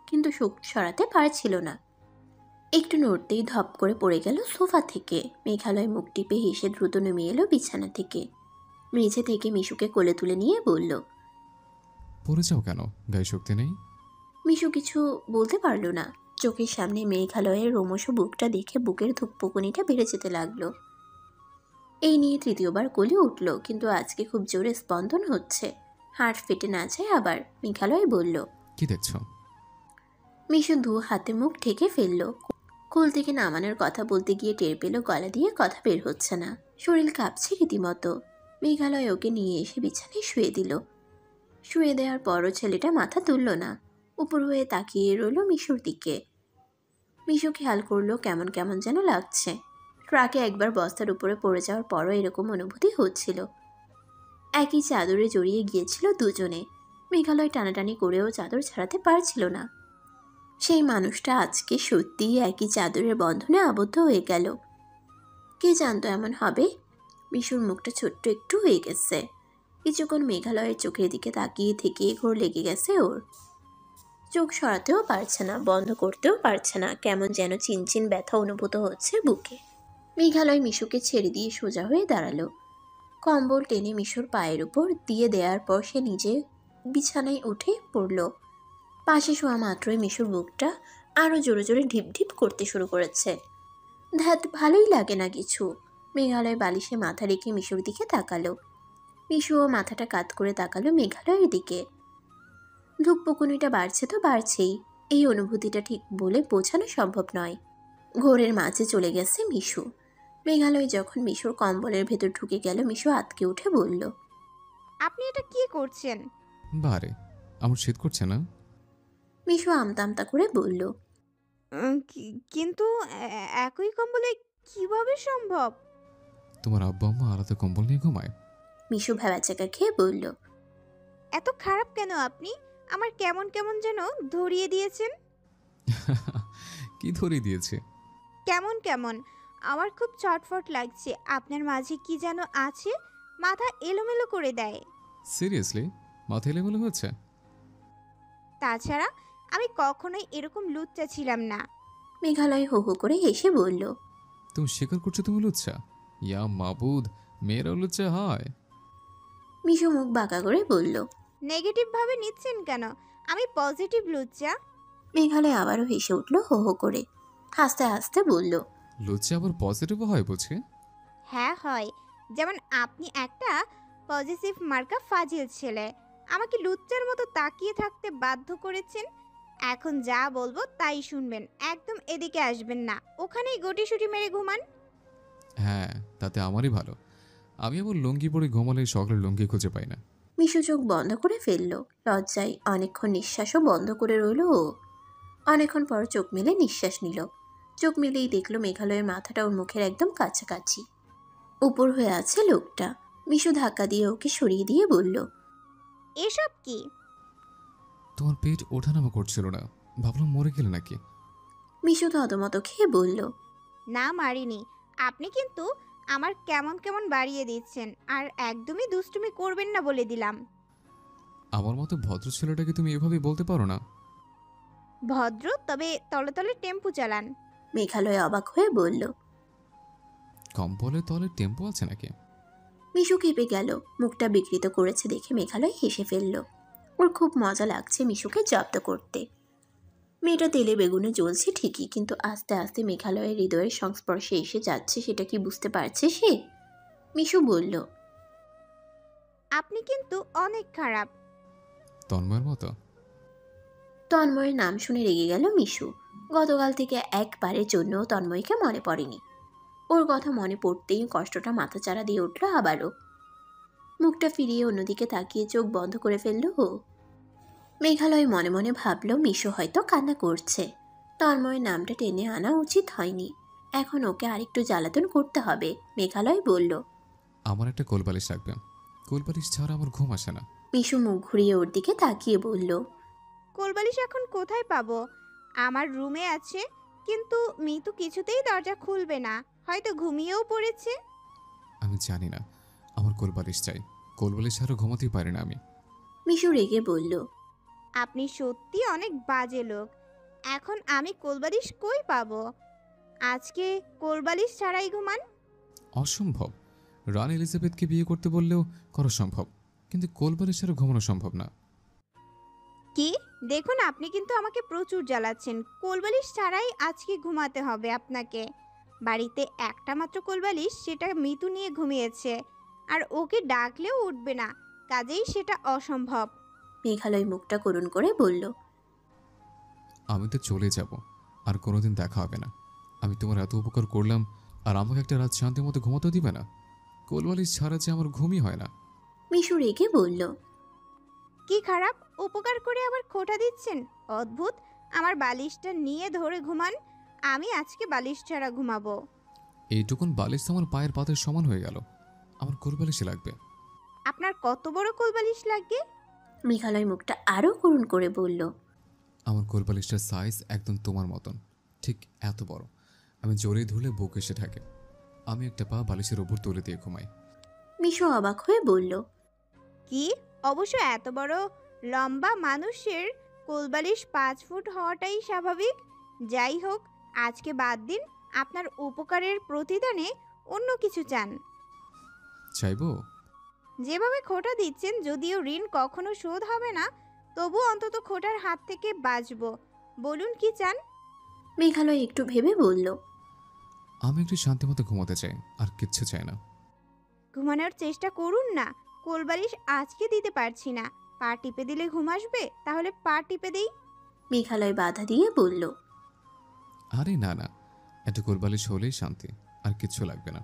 কিন্তু শোক সরাতে পারছিল না। একটু নড়তেই ধপ করে পড়ে গেল সোফা থেকে। মেঘালয় মুখ টিপে হেসে দ্রুত নেমে এলো বিছানা থেকে। মেঝে থেকে মিশুকে কোলে তুলে নিয়ে বলল, পড়ে যাও কেন? গায়ে শক্তি নেই? মিশু কিছু বলতে পারল না। চোখের সামনে মেঘালয়ের রোমশ বুকটা দেখে বুকের ধুকপুকুনিটা বেড়ে যেতে লাগলো। এই নিয়ে 3য় বার কোলে উঠল, কিন্তু আজকে খুব জোরে স্পন্দন হচ্ছে। হার্ট ফেটে না যায় আবার। মেঘালয় বলল, কি দেখছো? মিশু 2 হাতে মুখ ঢেকে ফেলল। কোল থেকে নামানোর কথা বলতে গিয়ে টের পেল গলা দিয়ে কথা বের হচ্ছে না। শরীর কাঁপছে রীতিমতো। মেঘালয় ওকে নিয়ে এসে বিছানায় শুয়ে দিল। শুয়ে দেওয়ার পরও ছেলেটা মাথা তুলল না। উপর হয়ে তাকিয়ে রইল মিশুর দিকে। মিশু খেয়াল করলো কেমন কেমন যেন লাগছে। ট্রাকে একবার বস্তার উপরে পড়ে যাওয়ার পরও এরকম অনুভূতি হচ্ছিল। একই চাদরে জড়িয়ে গিয়েছিল দুজনে। মেঘালয় টানাটানি করেও চাদর ছাড়াতে পারছিল না। সেই মানুষটা আজকে সত্যিই একই চাদরের বন্ধনে আবদ্ধ হয়ে গেল। কে জানতো এমন হবে? মিশুর মুখটা ছোট্ট একটু হয়ে গেছে। কিছুক্ষণ মেঘালয়ের চোখের দিকে তাকিয়ে থেকে ঘোর লেগে গেছে ওর। চোখ সরাতেও পারছে না, বন্ধ করতেও পারছে না, কেমন যেন চিনচিন ব্যথা অনুভূত হচ্ছে বুকে। মেঘালয় মিশুকে ছেড়ে দিয়ে সোজা হয়ে দাঁড়ালো। কম্বল টেনে মিশুর পায়ের উপর দিয়ে দেওয়ার পর সে নিজে বিছানায় উঠে পড়ল। পাশে শোয়া মাত্রই মিশুর বুকটা আরও জোরে জোরে ঢিপ ঢিপ করতে শুরু করেছে। ধ্যাত, ভালোই লাগে না কিছু। মেঘালয় বালিশে মাথা রেখে মিশুর দিকে তাকালো। মিশুও মাথাটা কাত করে তাকালো মেঘালয়ের দিকে। ধুকপুকুনিটা বাড়ছে তো বাড়ছেই, এই অনুভূতিটা ঠিক বলে বোঝানো সম্ভব নয়। ঘোরের মাঝে চলে গেছে মিশু। মেঘালয় যখন মিশুর কম্বলের ভেতর ঢুকে গেল, মিশু আতকে উঠে বলল, আপনি এটা কি করছেন? বারে, আমার শীত করছে না? মিশু আমতা আমতা করে বলল, কিন্তু একই কম্বলে কিভাবে সম্ভব? তোমার আব্বা আম্মা আলাদা কম্বল নিয়ে ঘুমায়। মিশু ভেবাচাকা খেয়ে বলল, এত খারাপ কেন আপনি? আমার কেমন কেমন যেন ধরিয়ে দিয়েছেন। কি ধরিয়ে দিয়েছে? কেমন কেমন? আমার খুব চটফট লাগছে। আপনার মাঝে কি যেন আছে, মাথা এলোমেলো করে দেয়। সিরিয়াসলি? মাথা এলোমেলো হয়েছে? তাছাড়া আমি কখনোই এরকম লুচ্চা ছিলাম না। মেঘালয় হো হো করে হেসে বলল, তুমি স্বীকার করছো তুমি লুচ্ছা? ইয়া মাবুদ, মেয়েরাও লুচ্চা হয়? মিশু মুখ বাঁকা করে বলল। নেগেটিভ ভাবে নিচ্ছেন কেন? আমি পজিটিভ লুচ্চা। মেঘালয় আবারও হেসে উঠল হো হো করে। হাসতে হাসতে বলল, লুচ্চা আবার পজিটিভও হয় বুঝি? হ্যাঁ হয়। যেমন আপনি একটা পজিটিভ মার্কা ফাজিল ছেলে। আমাকে লুচ্চার মতো তাকিয়ে থাকতে বাধ্য করেছেন। এখন যা বলবো তাই শুনবেন, একদম এদিকে আসবেন না। ওখানেই গটিসুটি মেরে ঘুমান। হ্যাঁ, তাতে আমারই ভালো। আমি আবার লুঙ্গি পরে ঘুমালে সকালে লুঙ্গি খুঁজে পাই না। মিশু চোখ বন্ধ করে ফেলল। লজ্জায় অনেকক্ষণ নিঃশ্বাসও বন্ধ করে রইল ও। অনেকক্ষণ পর চোখ মেলে নিঃশ্বাস নিল। চোখ মেলেই দেখল মেঘালয়ের মাথাটা ওর মুখের একদম কাছাকাছি। উপর হয়ে আছে লোকটা। মিশু ধাক্কা দিয়ে ওকে সরিয়ে দিয়ে বলল, এসব কি? তোমার পেট ওঠানামা করছিল না, ভাবলাম মরে গেলে নাকি। মিশু থতমত খেয়ে বলল, না মারিনি। আপনি কিন্তু আমার কেমন কেমন বাড়িয়ে দিচ্ছেন। আর একদমই দুষ্টুমি করবেন না বলে দিলাম। আমার মতো ভদ্র ছেলেটাকে তুমি এভাবে বলতে পারো না। ভদ্র, তবে তলে তলে টেম্পু চালান। মেঘালয় অবাক হয়ে বলল। কম্বলের তলে টেম্পো আছে নাকি? মিশু কেঁপে গেল। মুখটা বিকৃত করেছে দেখে মেঘালয় হেসে ফেলল। ওর খুব মজা লাগছে মিশুকে জব্দ করতে। মেয়েটা তেলে বেগুনে জ্বলছে ঠিকই, কিন্তু আস্তে আস্তে মেঘালয়ের হৃদয়ের সংস্পর্শে এসে যাচ্ছে, সেটা কি বুঝতে পারছে সে? মিশু বলল, আপনি কিন্তু অনেক খারাপ। তন্ময়ের মতো? তন্ময়ের নাম শুনে রেগে গেল মিশু। গতকাল থেকে একবারের জন্যও তন্ময়কে মনে পড়েনি। ওর কথা মনে পড়তেই কষ্টটা মাথাচাড়া দিয়ে উঠল আবারও। মুখটা ফিরিয়ে অন্যদিকে তাকিয়ে চোখ বন্ধ করে ফেলল ও। মেঘালয় মনে মনে ভাবল মিশু হয়তো কান্না করছে। তন্ময়ের নামটা টেনে আনা উচিত হয়নি। এখন ওকে আরেকটু জ্বালাতন করতে হবে। মেঘালয় বলল, আমার একটা কোলবালিশ লাগবে। কোলবালিশ ছাড়া আমার ঘুম আসে না। মিশু মুখ ঘুরিয়ে ওর দিকে তাকিয়ে বলল, কোলবালিশ এখন কোথায় পাবো? আমার রুমে আছে, কিন্তু মিতু কিছুতেই দরজা খুলবে না। হয়তো ঘুমিয়েও পড়েছে। আমি জানি না, আমার কোলবালিশ চাই। কোলবালিশ ছাড়া ঘুমাতেই পারি না আমি। মিশু রেগে বলল, আপনি সত্যি অনেক বাজে লোক। এখন আমি কোলবালিশ কই পাবো? আজকে কোলবালিশ ছাড়াই ঘুমান। অসম্ভব। রানী এলিজাবেথকে বিয়ে করতে বললেও করা সম্ভব, কিন্তু কোলবালিশ ছাড়া ঘুমানো সম্ভব না। কি? দেখুন, আপনি কিন্তু আমাকে প্রচুর জ্বালাচ্ছেন। কোলবালিশ ছাড়াই আজকে ঘুমাতে হবে আপনাকে। বাড়িতে একটা মাত্র কোলবালিশ, সেটা মিতু নিয়ে ঘুমিয়েছে। আর ওকে ডাকলেও উঠবে না, কাজেই সেটা অসম্ভব। মেঘালয় মুখটা করুণ করে বলল, আমি তো চলে যাব, আর কোনোদিন দেখা হবে না। আমি তোমার এত উপকার করলাম, আর আমাকে একটা রাত শান্তি মতো ঘুমাতে দিবে না? কোলবালিশ ছাড়া যে আমার ঘুমই হয় না। মিশু রেগে বলল, কি খারাপ? উপকার করে আবার খোঁটা দিচ্ছেন? অদ্ভুত। আমার বালিশটা নিয়ে ধরে ঘুমান। আমি আজকে বালিশ ছাড়া ঘুমাবো। এইটুকুন বালিশ তো আমার পায়ের পাতের সমান হয়ে গেল। আমার কোলবালিশই লাগবে। আপনার কত বড় কোলবালিশ লাগবে? মেঘালয় মুখটা আরও করুণ করে বলল, আমার কোলবালিশটার সাইজ একদম তোমার মতন, ঠিক এত বড়। আমি জোরে ধরলে বুক এসে থাকে। আমি একটা পা বালিশের ওপর তুলে দিয়ে ঘুমাই। মিশু অবাক হয়ে বলল, কি? অবশ্য এত বড় লম্বা মানুষের কোলবালিশ 5 ফুট হওয়াটাই স্বাভাবিক। যাই হোক, আজকে বাদ দিন, আপনার উপকারের প্রতিদানে অন্য কিছু চান। চাইবো? যেভাবে খোঁটা দিচ্ছেন, যদিও ঋণ কখনো শোধ হবে না, তবু অন্তত খোঁটার হাত থেকে বাঁচবো। বলুন কি চান? মেঘালয় একটু ভেবে বলল, আমি একটু শান্তিমতো ঘুমাতে চাই, আর কিচ্ছু চাই না। ঘুমানোর চেষ্টা করুন না। কোলবালিশ আজকে দিতে পারছি না। পা টিপে দিলে ঘুম আসবে? তাহলে পা টিপে দেই। মেঘালয় বাধা দিয়ে বলল, আরে না না, একটু কোলবালিশ হলেই শান্তি, আর কিচ্ছু লাগবে না।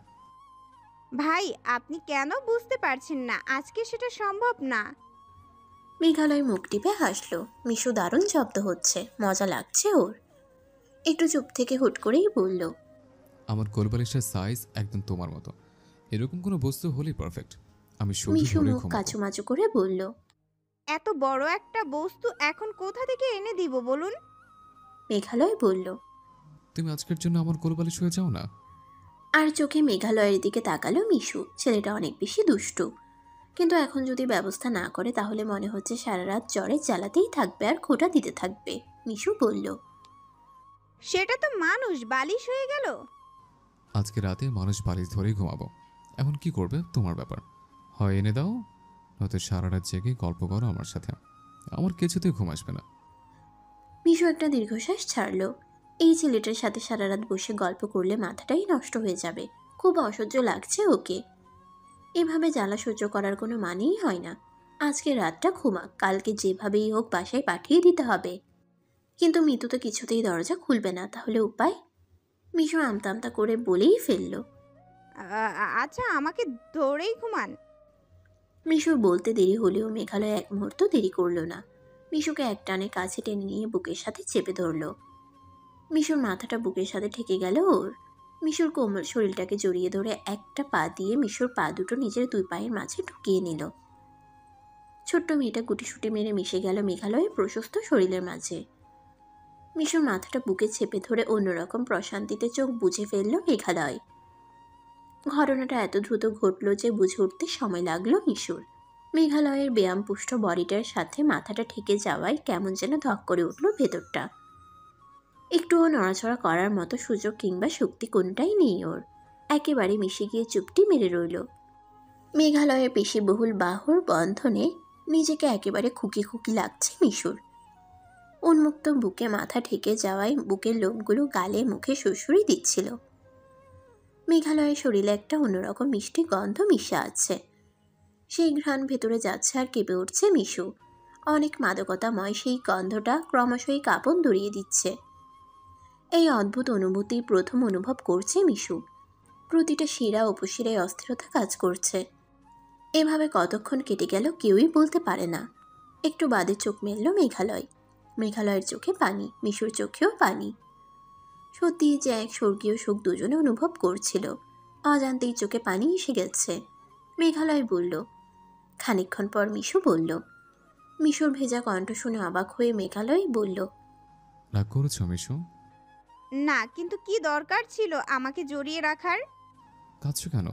ভাই, আপনি কেন বুঝতে পারছেন না? আজকে সেটা সম্ভব না। মেঘালয় মুখ টিপে হাসলো। মিশু দারুণ জব্দ হচ্ছে, মজা লাগছে ওর। একটু চুপ থেকে হুট করেই বলল, আমার কোলবালিশের সাইজ একদম তোমার মতো। এরকম কোনো বস্তু হলেই পারফেক্ট। আমি শুধু মিশু ধরে মুখ ঘুমাবো। কাচুমাচু করে বলল, এত বড় একটা বস্তু এখন কোথা থেকে এনে দিব বলুন? মেঘালয় বলল, তুমি আজকের জন্য আমার কোলবালিশ হয়ে যাও না। আর চোখে মেঘালয়ের দিকে তাকালো মিশু। ছেলেটা অনেক বেশি দুষ্টু, কিন্তু এখন যদি ব্যবস্থা না করে তাহলে মনে হচ্ছে সারা রাত জ্বরে জ্বালাতেই থাকবে আর খোঁটা দিতে থাকবে। মিশু বলল, সেটা তো মানুষ বালিশ হয়ে গেল। আজকে রাতে মানুষ বালিশ ধরেই ঘুমাবো। এখন কি করবে তোমার ব্যাপার। হয় এনে দাও, নয়তো সারা রাত জেগে গল্প করো আমার সাথে। আমার কিছুতেই ঘুম আসবে না। মিশু একটা দীর্ঘশ্বাস ছাড়লো। এই ছেলেটার সাথে সারা রাত বসে গল্প করলে মাথাটাই নষ্ট হয়ে যাবে। খুব অসহ্য লাগছে ওকে। এভাবে জ্বালা সহ্য করার কোনো মানেই হয় না। আজকে রাতটা ঘুমাক, কালকে যেভাবেই হোক বাসায় পাঠিয়ে দিতে হবে। কিন্তু মিতু তো কিছুতেই দরজা খুলবে না, তাহলে উপায়? মিশু আমতা আমতা করে বলেই ফেলল। আচ্ছা, আমাকে ধরেই ঘুমান। মিশুর বলতে দেরি হলেও মেঘালয় এক মুহূর্ত দেরি করল না। মিশুকে এক টানে কাছে টেনে নিয়ে বুকের সাথে চেপে ধরল। মিশুর মাথাটা বুকের সাথে ঠেকে গেল ওর। মিশুর কোমল শরীরটাকে জড়িয়ে ধরে একটা পা দিয়ে মিশুর পা দুটো নিজের দুই পায়ের মাঝে ঢুকিয়ে নিল। ছোট্ট মেয়েটা গুটিসুটি মেরে মিশে গেল মেঘালয়ের প্রশস্ত শরীরের মাঝে। মিশুর মাথাটা বুকে চেপে ধরে অন্যরকম প্রশান্তিতে চোখ বুজে ফেলল মেঘালয়। ঘটনাটা এত দ্রুত ঘটল যে বুঝে উঠতে সময় লাগলো মিশুর। মেঘালয়ের ব্যায়ামপুষ্ট বডিটার সাথে মাথাটা ঠেকে যাওয়ায় কেমন যেন ধক করে উঠল ভেতরটা। একটুও নড়াচড়া করার মতো সুযোগ কিংবা শক্তি কোনটাই নেই ওর। একেবারে মিশে গিয়ে চুপটি মেরে রইল। মেঘালয়ের পেশিবহুল বাহুর বন্ধনে নিজেকে একেবারে খুকি খুকি লাগছে মিশুর। উন্মুক্ত বুকে মাথা ঠেকে যাওয়ায় বুকের লোমগুলো গালে মুখে সুরসুরি দিচ্ছিল। মেঘালয়ের শরীরে একটা অন্যরকম মিষ্টি গন্ধ মিশে আছে। সেই ঘ্রাণ ভেতরে যাচ্ছে আর কেঁপে উঠছে মিশু। অনেক মাদকতাময় সেই গন্ধটা ক্রমশই কাঁপন ধরিয়ে দিচ্ছে। এই অদ্ভুত অনুভূতি প্রথম অনুভব করছে মিশু। প্রতিটা শিরা উপশিরায় অস্থিরতা কাজ করছে। এভাবে কতক্ষণ কেটে গেল কেউই বলতে পারে না। একটু বাদে চোখ মেলল মেঘালয়। মেঘালয়ের চোখে পানি, মিশুর চোখেও পানি। সত্যি যে এক স্বর্গীয় সুখ দুজনে অনুভব করছিল। অজান্তেই চোখে পানি এসে গেছে। মেঘালয় বলল। খানিকক্ষণ পর মিশু বলল। মিশুর ভেজা কণ্ঠ শুনে অবাক হয়ে মেঘালয় বলল, রাগ করেছ মিশু? না, কিন্তু কি দরকার ছিল আমাকে জড়িয়ে রাখার? কাঁদছো কেন?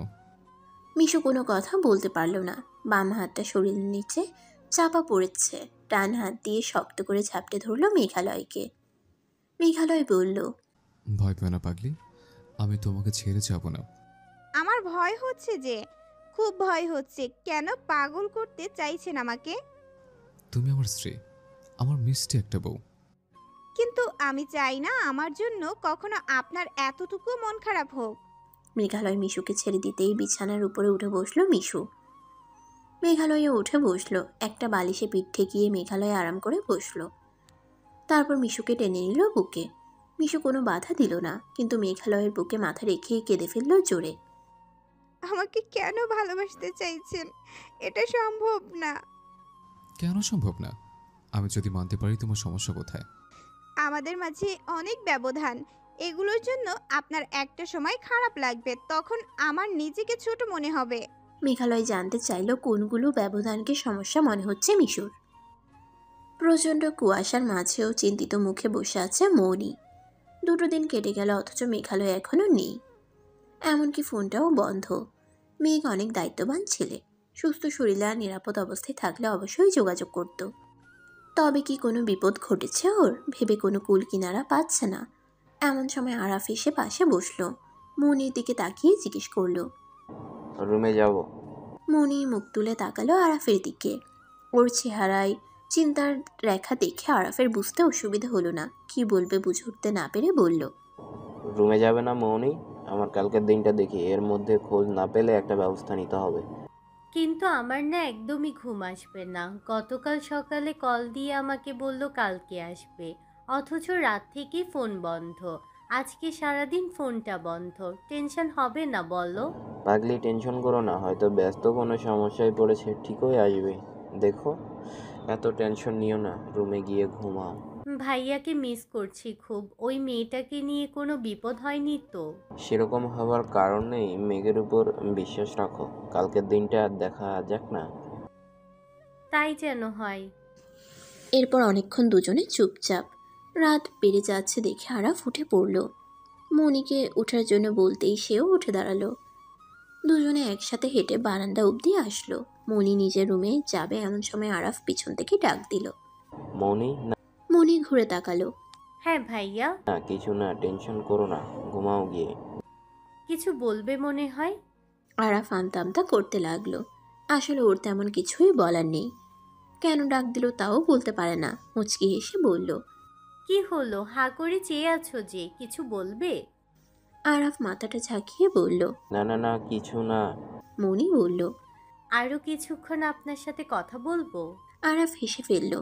মিশু কোনো কথা বলতে পারল না। বাম হাতটা শরীরের নিচে চাপা পড়েছে। ডান হাত দিয়ে শক্ত করে ঝাপটে ধরল মেঘালয়কে। মেঘালয় বলল, ভয় পেও না পাগলি, আমি তোমাকে ছেড়ে যাব না। আমার ভয় হচ্ছে যে, খুব ভয় হচ্ছে। কেন পাগল করতে চাইছেন আমাকে? তুমি আমার স্ত্রী, আমার মিষ্টি একটা বউ। কিন্তু আমি চাই না আমার জন্য কখনো আপনার এতটুকু মন খারাপ হোক। মেঘালয় মিশুকে ছেড়ে দিতেই বিছানার উপরে উঠে বসলো মিশু। মেঘালয়ও উঠে বসলো। একটা বালিশে পিঠ ঠেকিয়ে মেঘালয় আরাম করে বসলো। তারপর মিশুকে টেনে নিল বুকে। মিশু কোনো বাধা দিল না, কিন্তু মেঘালয়ের বুকে মাথা রেখেই কেঁদে ফেলল জোরে। আমাকে কেন ভালোবাসতে চাইছেন? এটা সম্ভব না। কেন সম্ভব না? আমি যদি মানতে পারি তোমার সমস্যা কোথায়? আমাদের মাঝে অনেক ব্যবধান। এগুলোর জন্য আপনার একটা সময় খারাপ লাগবে, তখন আমার নিজেকে ছোট মনে হবে। মেঘালয় জানতে চাইল কোনগুলো ব্যবধানকে সমস্যা মনে হচ্ছে মিশুর। প্রচণ্ড কুয়াশার মাঝেও চিন্তিত মুখে বসে আছে মৌনি। 2 দিন কেটে গেল অথচ মেঘালয় এখনো নেই। এমনকি ফোনটাও বন্ধ। মেঘ অনেক দায়িত্ববান ছেলে। সুস্থ শরীরে আর নিরাপদ অবস্থায় থাকলে অবশ্যই যোগাযোগ করত। তবে কি কোনো বিপদ ঘটেছে ওর ভেবে কোনো কুল কিনারা পাচ্ছে না। এমন সময় আরাফ এসে পাশে বসলো। মনির দিকে তাকিয়ে জিজ্ঞেস করলো, রুমে যাব? মনি মুখ তুলে তাকালো আরাফের দিকে। ওর চেহারায় চিন্তার রেখা দেখে আরাফের বুঝতে অসুবিধা হলো না। কি বলবে বুঝে উঠতে না পেরে বলল, রুমে যাবে না মৌনি? আমার কালকের দিনটা দেখি, এর মধ্যে খোঁজ না পেলে একটা ব্যবস্থা নিতে হবে। কিন্তু আমার না একদমই ঘুম আসবে না। গতকাল সকালে কল দিয়ে আমাকে বলল কালকে আসবে, অথচ রাত থেকেই ফোন বন্ধ। আজকে সারাদিন ফোনটা বন্ধ। টেনশন হবে না বলো? পাগলি, টেনশন করো না, হয়তো ব্যস্ত কোনো সমস্যায় পড়েছে, ঠিক হয়ে আসবে। দেখো, এত টেনশন নিও না, রুমে গিয়ে ঘুমাও। ভাইয়াকে মিস করছি খুব। ওই মেয়েটাকে নিয়ে কোনো বিপদ হয়নি তো? সেরকম হওয়ার কারণ নেই, মেঘের উপর বিশ্বাস রাখো, কালকের দিনটা দেখা যাক না। তাই যেন হয়। এরপর অনেকক্ষণ দুজনে চুপচাপ। রাত বেড়ে যাচ্ছে দেখে আরাফ উঠে পড়ল। মনিকে ওঠার জন্য বলতেই সেও উঠে দাঁড়ালো। দুজনে একসাথে হেঁটে বারান্দা অবধি আসলো। মনি নিজের রুমে যাবে এমন সময় আরাফ পিছন থেকে ডাক দিল। মৌনি, না মনি ঘুরে তাকালো। হ্যাঁ ভাইয়া? না, কিছু না, টেনশন করো না, ঘুমাও গিয়ে। কিছু বলবে মনে হয়। আরাফ আমতা আমতা করতে লাগলো। আসলে ওর তেমন কিছুই বলার নেই। কেন ডাক দিল তাও বলতে পারে না। মুচকি হেসে বলল, কি হলো, হা করে চেয়ে আছো যে? কিছু বলবে? আরাফ মাথাটা ঝাঁকিয়ে বলল, না না না, কিছু না। মনি বলল, আরও কিছুক্ষণ আপনার সাথে কথা বলবো। আরাফ হেসে ফেলল।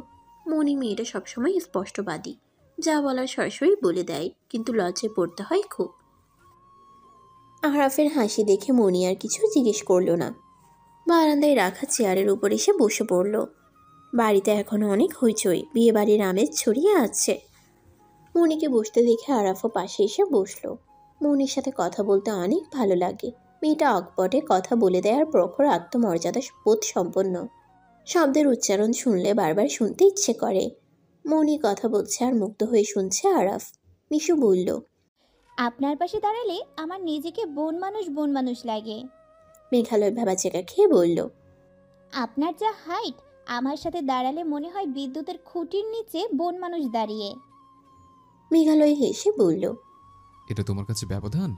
মনি মেয়েটা সবসময় স্পষ্টবাদী, যা বলার সরাসরি বলে দেয়, কিন্তু লজ্জায় পড়তে হয় খুব। আরাফের হাসি দেখে মনি আর কিছু জিজ্ঞেস করলো না। বারান্দায় রাখা চেয়ারের উপর এসে বসে পড়ল। বাড়িতে এখনো অনেক হইচই, বিয়ে বাড়ির আমেজ ছড়িয়ে আছে। মনিকে বসতে দেখে আরাফও পাশে এসে বসলো। মনির সাথে কথা বলতে অনেক ভালো লাগে। মেয়েটা অকপটে কথা বলে দেয় আর প্রখর আত্মমর্যাদা বোধ সম্পন্ন। শব্দের উচ্চারণ শুনলে বারবার শুনতে ইচ্ছে করে। মনি কথা বলছে আর মুগ্ধ হয়ে শুনছে আরাফ। মিশু বলল, আপনার পাশে দাঁড়ালে আমার নিজেকে বন মানুষ লাগে। মেঘালয় ভেবাচেকা খেয়ে বলল, আপনার যা হাইট, আমার সাথে দাঁড়ালে মনে হয় বিদ্যুতের খুঁটির নিচে বন মানুষ দাঁড়িয়ে। মেঘালয় হেসে বলল, এটা তোমার কাছে ব্যবধান?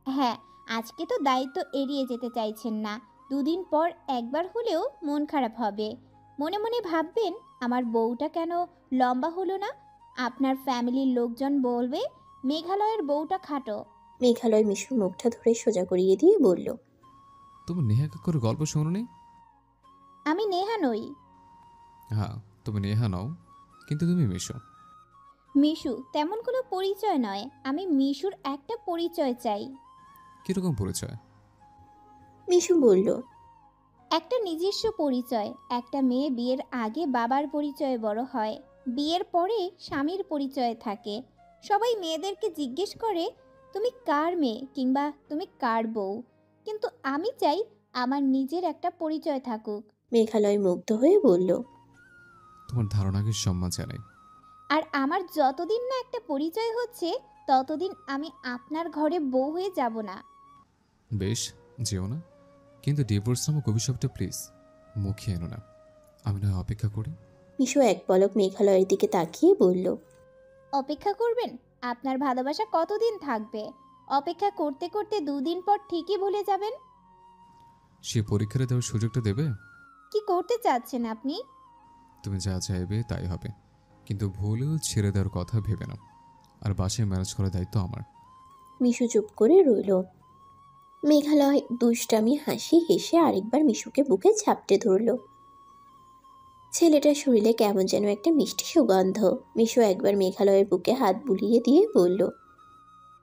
হ্যাঁ, আজকে তো দায়িত্ব এড়িয়ে যেতে চাইছেন না। দুদিন পর একবার হলেও মন খারাপ হবে। মনে মনে ভাববেন আমার বউটা কেন লম্বা হলো না। আপনার ফ্যামিলির লোকজন বলবে মেঘালয়ের বউটা খাটো। মেঘালয় মিশুর মুখটা ধরে সোজা করিয়ে দিয়ে বলল, তুমি নেহা কাকুর গল্প শোনোনি? আমি নেহা নই। হ্যাঁ, তুমি নেহা নও, কিন্তু তুমি মিশো। মিশু তেমন কোনো পরিচয় নয়। আমি মিশুর একটা পরিচয় চাই। কিরকম পরিচয়? মিশু বলল, একটা নিজস্ব পরিচয়। একটা মেয়ে বিয়ের আগে বাবার পরিচয়ে বড় হয়, বিয়ের পরে স্বামীর পরিচয় থাকে। সবাই মেয়েদেরকে জিজ্ঞেস করে তুমি কার মেয়ে কিংবা তুমি কার বউ, কিন্তু আমি চাই আমার নিজের একটা পরিচয় থাকুক। মেঘালয় মুগ্ধ হয়ে বলল, তোমার ধারণাকে সম্মান জানাই। আর আমার যতদিন না একটা পরিচয় হচ্ছে ততদিন আমি আপনার ঘরে বউ হয়ে যাব না। বেশ, যেও না, কিন্তু ডিভোর্স নামক অভিশাপটা প্লিজ মুখে এনো না। আমি নয় অপেক্ষা করি। মিশু এক পলক মেঘালয়ের দিকে তাকিয়ে বলল, অপেক্ষা করবেন? আপনার ভালোবাসা কতদিন থাকবে? অপেক্ষা করতে করতে দুদিন পর ঠিকই ভুলে যাবেন। সে পরীক্ষাটা দেওয়ার সুযোগটা দেবে? কি করতে চাচ্ছেন আপনি? তুমি যা চাইবে তাই হবে, কিন্তু ভুলেও ছেড়ে দেওয়ার কথা ভেবে না। আর বাসায় ম্যানেজ করার দায়িত্ব আমার। মিশু চুপ করে রইল। মেঘালয় দুষ্টামি হাসি হেসে আরেকবার মিশুকে বুকে ঝাপটে ধরল। ছেলেটার শরীরে কেমন যেন একটা মিষ্টি সুগন্ধ। মিশু একবার মেঘালয়ের বুকে হাত বুলিয়ে দিয়ে বলল,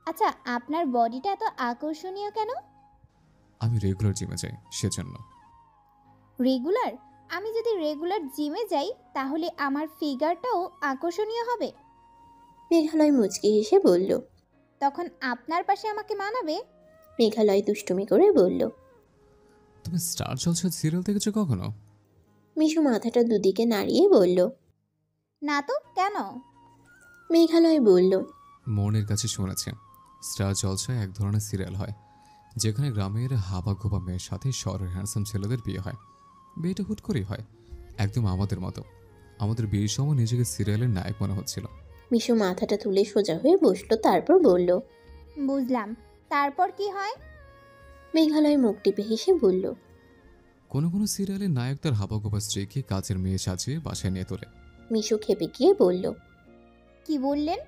আচ্ছা, আপনার বডিটা এত আকর্ষণীয় কেন? আমি রেগুলার জিমে যাই সেজন্য। রেগুলার? আমি যদি রেগুলার জিমে যাই তাহলে আমার ফিগারটাও আকর্ষণীয় হবে। মেঘালয় মুচকি হেসে বলল। তখন আপনার পাশে আমাকে মানাবে? মেঘালয় দুষ্টুমি করে বলল। তুমি স্টার জলসা সিরিয়াল দেখেছো কখনো? মিশু মাথাটা দুদিকে নাড়িয়ে বলল, না তো, কেন? মেঘালয় বলল, মনের কাছে শুনেছে স্টার জলসায় এক ধরনের সিরিয়াল হয় যেখানে গ্রামের হাবা গোবা মেয়ের সাথে শহরের হ্যান্ডসাম ছেলেদের বিয়ে হয়। বিয়েটা হুট করেই হয়, একদম আমাদের মতো। আমাদের বিয়ের সময় নিজেকে সিরিয়ালের নায়ক মনে হচ্ছিল। মিশু মাথাটা তুলে সোজা হয়ে বসলো, তারপর বলল। বুঝলাম, তারপর কি হয়? মেঘালয় মুখ টিপে হেসে বলল। কোনো কোনো সিরিয়ালের নায়ক তার হাবাগোবা স্ত্রীকে কাজের মেয়ে সাজিয়ে বাসায় নিয়ে তোলে। মিশু খেপে গিয়ে বলল। কি বললেন?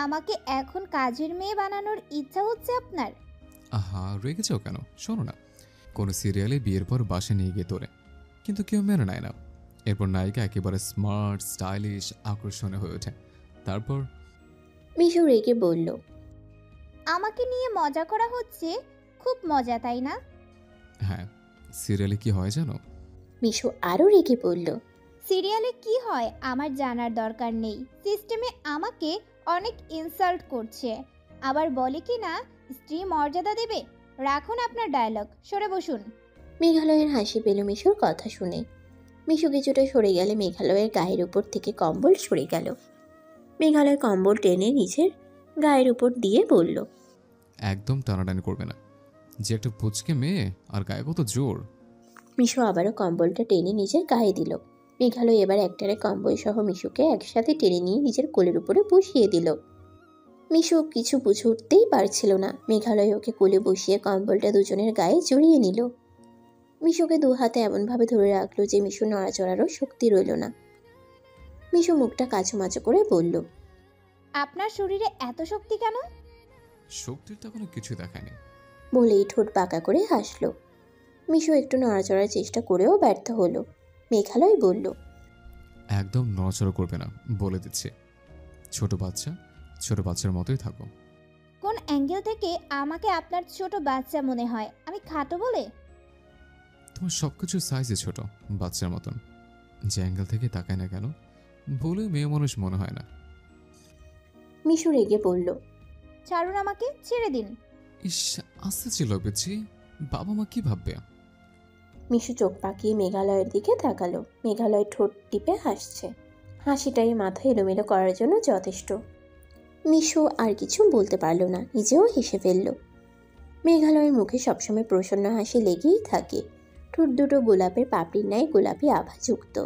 আমাকে এখন কাজের মেয়ে বানানোর ইচ্ছা হচ্ছে আপনার? আহা, রেগে যাও কেন? শোনো না, কোনো সিরিয়ালে বিয়ের পর বাসায় নিয়ে গিয়ে তোলে, কিন্তু কেউ মেনে নেয় না। এরপর নায়িকা একেবারে স্মার্ট, স্টাইলিশ, আকর্ষণীয় হয়ে ওঠে। তারপর মিশু রেগে বলল। আমাকে নিয়ে মজা করা হচ্ছে? খুব মজা, তাই না? হ্যাঁ, সিরিয়ালে কি হয় জানো? মিশু আরো রেগে বলল। সিরিয়ালে কি হয় আমার জানার দরকার নেই। সিস্টেমে আমাকে অনেক ইনসাল্ট করছে, আবার বলে কি না স্ত্রী মর্যাদা দেবে। রাখুন আপনার ডায়লগ, সরে বসুন। মেঘালয়ের হাসি পেল মিশুর কথা শুনে। মিশু কিছুটা সরে গেলে মেঘালয়ের গায়ের উপর থেকে কম্বল সরে গেল। মেঘালয় কম্বল টেনে নিচের গায়ের উপর দিয়ে বলল। একদম টানাটানি করবে না, যে একটা পুচকে মেয়ে আর গায়ে কত জোর। মিশু আবারও কম্বলটা টেনে নিজের গায়ে দিল। মেঘালয় এবার একটারে কম্বল সহ মিশুকে একসাথে টেনে নিয়ে নিজের কোলের উপরে বসিয়ে দিল। মিশু কিছু বুঝে উঠতেই পারছিল না। মেঘালয় ওকে কোলে বসিয়ে কম্বলটা দুজনের গায়ে জড়িয়ে নিল। মিশুকে দু হাতে এমনভাবে ধরে রাখলো যে মিশু নড়াচড়ারও শক্তি রইল না। মিশু মুখটা কাচুমাচু করে বলল। আপনার শরীরে এত শক্তি কেন? শক্তির তো কোনো কিছু দেখায়নি। বলেই ঠোঁট বাঁকা করে হাসলো। মিশু একটু নড়াচড়ার চেষ্টা করেও ব্যর্থ হলো। মেঘালয় বলল। একদম নড়াচড়া করবে না, বলে দিচ্ছে। ছোট বাচ্চার মতোই থাকো। কোন অ্যাঙ্গেল থেকে আমাকে আপনার ছোট বাচ্চা মনে হয়? আমি খাটো বলে? তোমার সবকিছু সাইজে ছোট, বাচ্চার মতন। যে অ্যাঙ্গেল থেকে তাকায় না কেন, বলে মেয়ে মানুষ মনে হয় না। মিশু রেগে বলল। ছাড়ুন আমাকে, ছেড়ে দিন। ইস, আস্তে ছিল পেছি, বাবা মা কি ভাববে? মিশু চোখ পাকিয়ে মেঘালয়ের দিকে তাকালো। মেঘালয় ঠোঁট টিপে হাসছে। হাসিটাই মাথা এলোমেলো করার জন্য যথেষ্ট। মিশু আর কিছু বলতে পারল না, নিজেও হেসে ফেলল। মেঘালয়ের মুখে সবসময় প্রসন্ন হাসি লেগেই থাকে। ঠোঁট দুটো গোলাপের পাপড়ির ন্যায় গোলাপি আভাযুক্ত।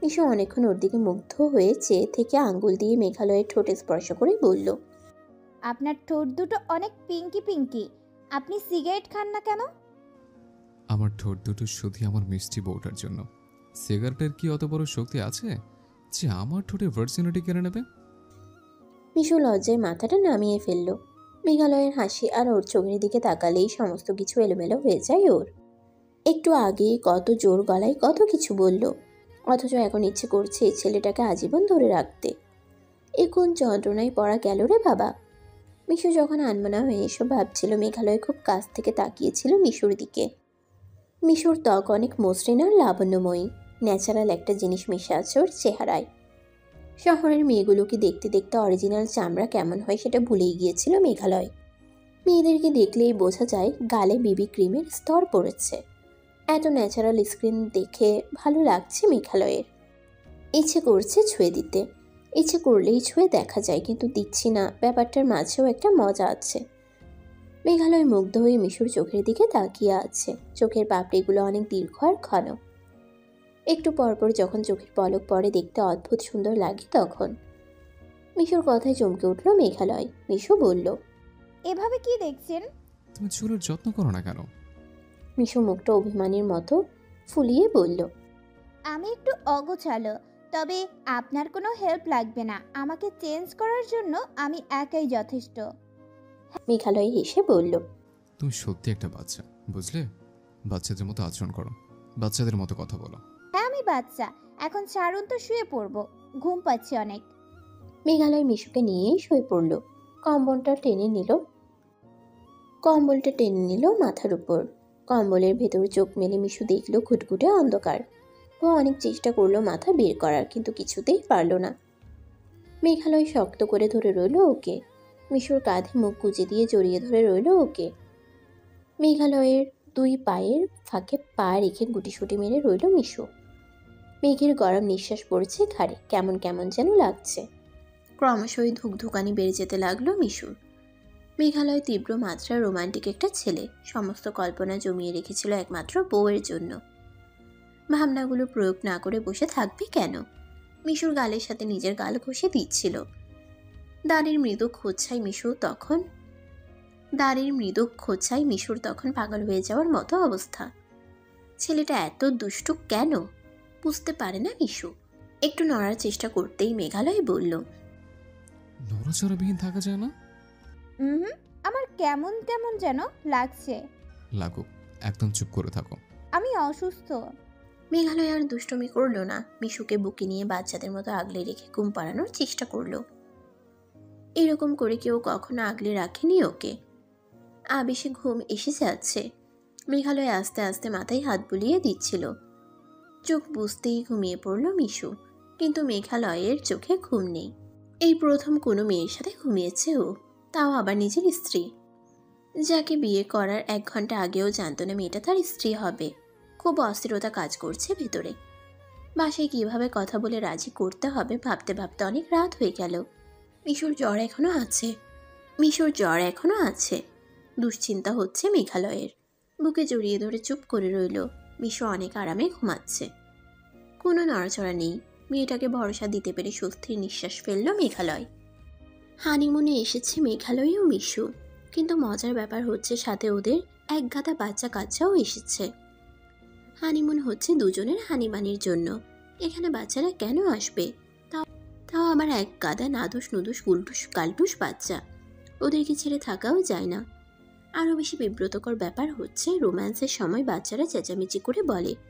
মিশু অনেকক্ষণ ওর দিকে মুগ্ধ হয়ে চেয়ে থেকে আঙ্গুল দিয়ে মেঘালয়ের ঠোঁটে স্পর্শ করে বলল। আপনার ঠোঁট দুটো অনেক পিঙ্কি পিঙ্কি। আপনি সিগারেট খান না কেন? আমার ঠোঁট দুটো শুধু আমার মিষ্টি বউটার জন্য। সিগারেটের কি অত বড় শক্তি আছে যে আমার ঠোঁটে ভার্জিনিটি কেড়ে নেবে? মিশু লজ্জায় মাথাটা নামিয়ে ফেলল। মেঘালয়ের হাসি আর ওর চোখের দিকে তাকালেই সমস্ত কিছু এলোমেলো হয়ে যায় ওর। একটু আগেই কত জোর গলায় কত কিছু বলল, অথচ এখন ইচ্ছে করছে এই ছেলেটাকে আজীবন ধরে রাখতে। এ কোন যন্ত্রণায় পড়া গেল রে বাবা। মিশু যখন আনমনা হয়ে এসব ভাবছিল, মেঘালয় খুব কাছ থেকে তাকিয়েছিল মিশুর দিকে। মিশুর ত্বক অনেক মসৃণ আর লাবণ্যময়ী। ন্যাচারাল একটা জিনিস মিশে আছে ওর চেহারায়। শহরের মেয়েগুলোকে দেখতে দেখতে অরিজিনাল চামড়া কেমন হয় সেটা ভুলেই গিয়েছিল মেঘালয়। মেয়েদেরকে দেখলেই বোঝা যায় গালে বিবি ক্রিমের স্তর পড়েছে। এত ন্যাচারাল স্কিন দেখে ভালো লাগছে মেঘালয়ের। ইচ্ছে করছে ছুঁয়ে দিতে, ইচ্ছে করলেই ছুঁয়ে দেখা যায়, কিন্তু দিচ্ছি না। ব্যাপারটার মাঝেও একটা মজা আছে। মেঘালয় মুগ্ধ হয়ে মিশুর চোখের দিকে তাকিয়ে আছে। চোখের পাপড়িগুলো অনেক দীর্ঘ আর ঘন। একটু পরপর যখন চোখের পলক পড়ে দেখতে অদ্ভুত সুন্দর লাগে তখন। মিশুর কথায় চমকে উঠল মেঘালয়। মিশু বলল। এভাবে কি দেখছেন? তুমি চুলের যত্ন করো না কেন? মিশু মুখটা অভিমানীর মতো ফুলিয়ে বলল। আমি একটু অগোছালো, তবে আপনার কোনো হেল্প লাগবে না। আমাকে চেঞ্জ করার জন্য আমি একাই যথেষ্ট। মেঘালয় হেসে বলল। তুমি সত্যি একটা বাচ্চা, বুঝলে? বাচ্চাদের মতো আচরণ করো, বাচ্চাদের মতো কথা বলো। হ্যাঁ, আমি বাচ্চা। এখন ছাড়ুন তো, শুয়ে পড়বো, ঘুম পাচ্ছে অনেক। মেঘালয় মিশুকে নিয়েই শুয়ে পড়ল। কম্বলটা টেনে নিল মাথার উপর। কম্বলের ভেতর চোখ মেলে মিশু দেখল ঘুটঘুটে অন্ধকার। ও অনেক চেষ্টা করলো মাথা বের করার, কিন্তু কিছুতেই পারল না। মেঘালয় শক্ত করে ধরে রইল ওকে। মিশুর কাঁধে মুখ গুজে দিয়ে জড়িয়ে ধরে রইল ওকে। মেঘালয়ের দুই পায়ের ফাঁকে পা রেখে গুটিসুটি মেরে রইল মিশু। মেঘের গরম নিঃশ্বাস পড়ছে ঘাড়ে, কেমন কেমন যেন লাগছে। ক্রমশই ধুকধুকানি বেড়ে যেতে লাগলো মিশুর। মেঘালয় তীব্র মাত্রার রোমান্টিক একটা ছেলে। সমস্ত কল্পনা জমিয়ে রেখেছিল একমাত্র বউয়ের জন্য। ভাবনাগুলো প্রয়োগ না করে বসে থাকবে কেন? মিশুর গালের সাথে নিজের গাল ঘষে দিচ্ছিল। দাড়ির মৃদু খোঁচাই মিশুর তখন পাগল হয়ে যাওয়ার মতো অবস্থা। ছেলেটা এত দুষ্টু কেন বুঝতে পারে না মিশু। একটু নড়ার চেষ্টা করতেই মেঘালয় বলল, নড়াচড়াবিহীন থাকা যায় না? হুম, আমার কেমন কেমন যেন লাগছে। লাগুক, একদম চুপ করে থাকো। আমি অসুস্থ। মেঘালয় আর দুষ্টুমি করলো না। মিশুকে বুকে নিয়ে বাচ্চাদের মতো আগলে রেখে ঘুম পাড়ানোর চেষ্টা করলো। এরকম করে কেউ কখনো আগলে রাখেনি ওকে। আবেশে ঘুম এসে যাচ্ছে। মেঘালয় আস্তে আস্তে মাথায় হাত বুলিয়ে দিচ্ছিল। চোখ বুঝতেই ঘুমিয়ে পড়ল মিশু, কিন্তু মেঘালয়ের চোখে ঘুম নেই। এই প্রথম কোনো মেয়ের সাথে ঘুমিয়েছে ও, তাও আবার নিজের স্ত্রী, যাকে বিয়ে করার 1 ঘন্টা আগেও জানতো না মেয়েটা তার স্ত্রী হবে। খুব অস্থিরতা কাজ করছে ভেতরে। বাসায় কিভাবে কথা বলে রাজি করতে হবে ভাবতে ভাবতে অনেক রাত হয়ে গেল। মিশুর জ্বর এখনো আছে। দুশ্চিন্তা হচ্ছে মেঘালয়ের। বুকে জড়িয়ে ধরে চুপ করে রইল। মিশু অনেক আরামে ঘুমাচ্ছে, কোনো নড়াচড়া নেই। মেয়েটাকে ভরসা দিতে পেরে স্বস্তির নিঃশ্বাস ফেলল মেঘালয়। হানিমুনে এসেছে মেঘালয় ও মিশু, কিন্তু মজার ব্যাপার হচ্ছে সাথে ওদের এক গাদা বাচ্চা কাচ্চাও এসেছে। হানিমুন হচ্ছে দুজনের হানিমানির জন্য। এখানে বাচ্চারা কেন আসবে? তাও আবার এক গাদা নাদুস নুদুস গুলটুস কালটুস বাচ্চা। ওদেরকে ছেড়ে থাকাও যায় না। আরও বেশি বিব্রতকর ব্যাপার হচ্ছে রোম্যান্সের সময় বাচ্চারা চেঁচামেচি করে বলে,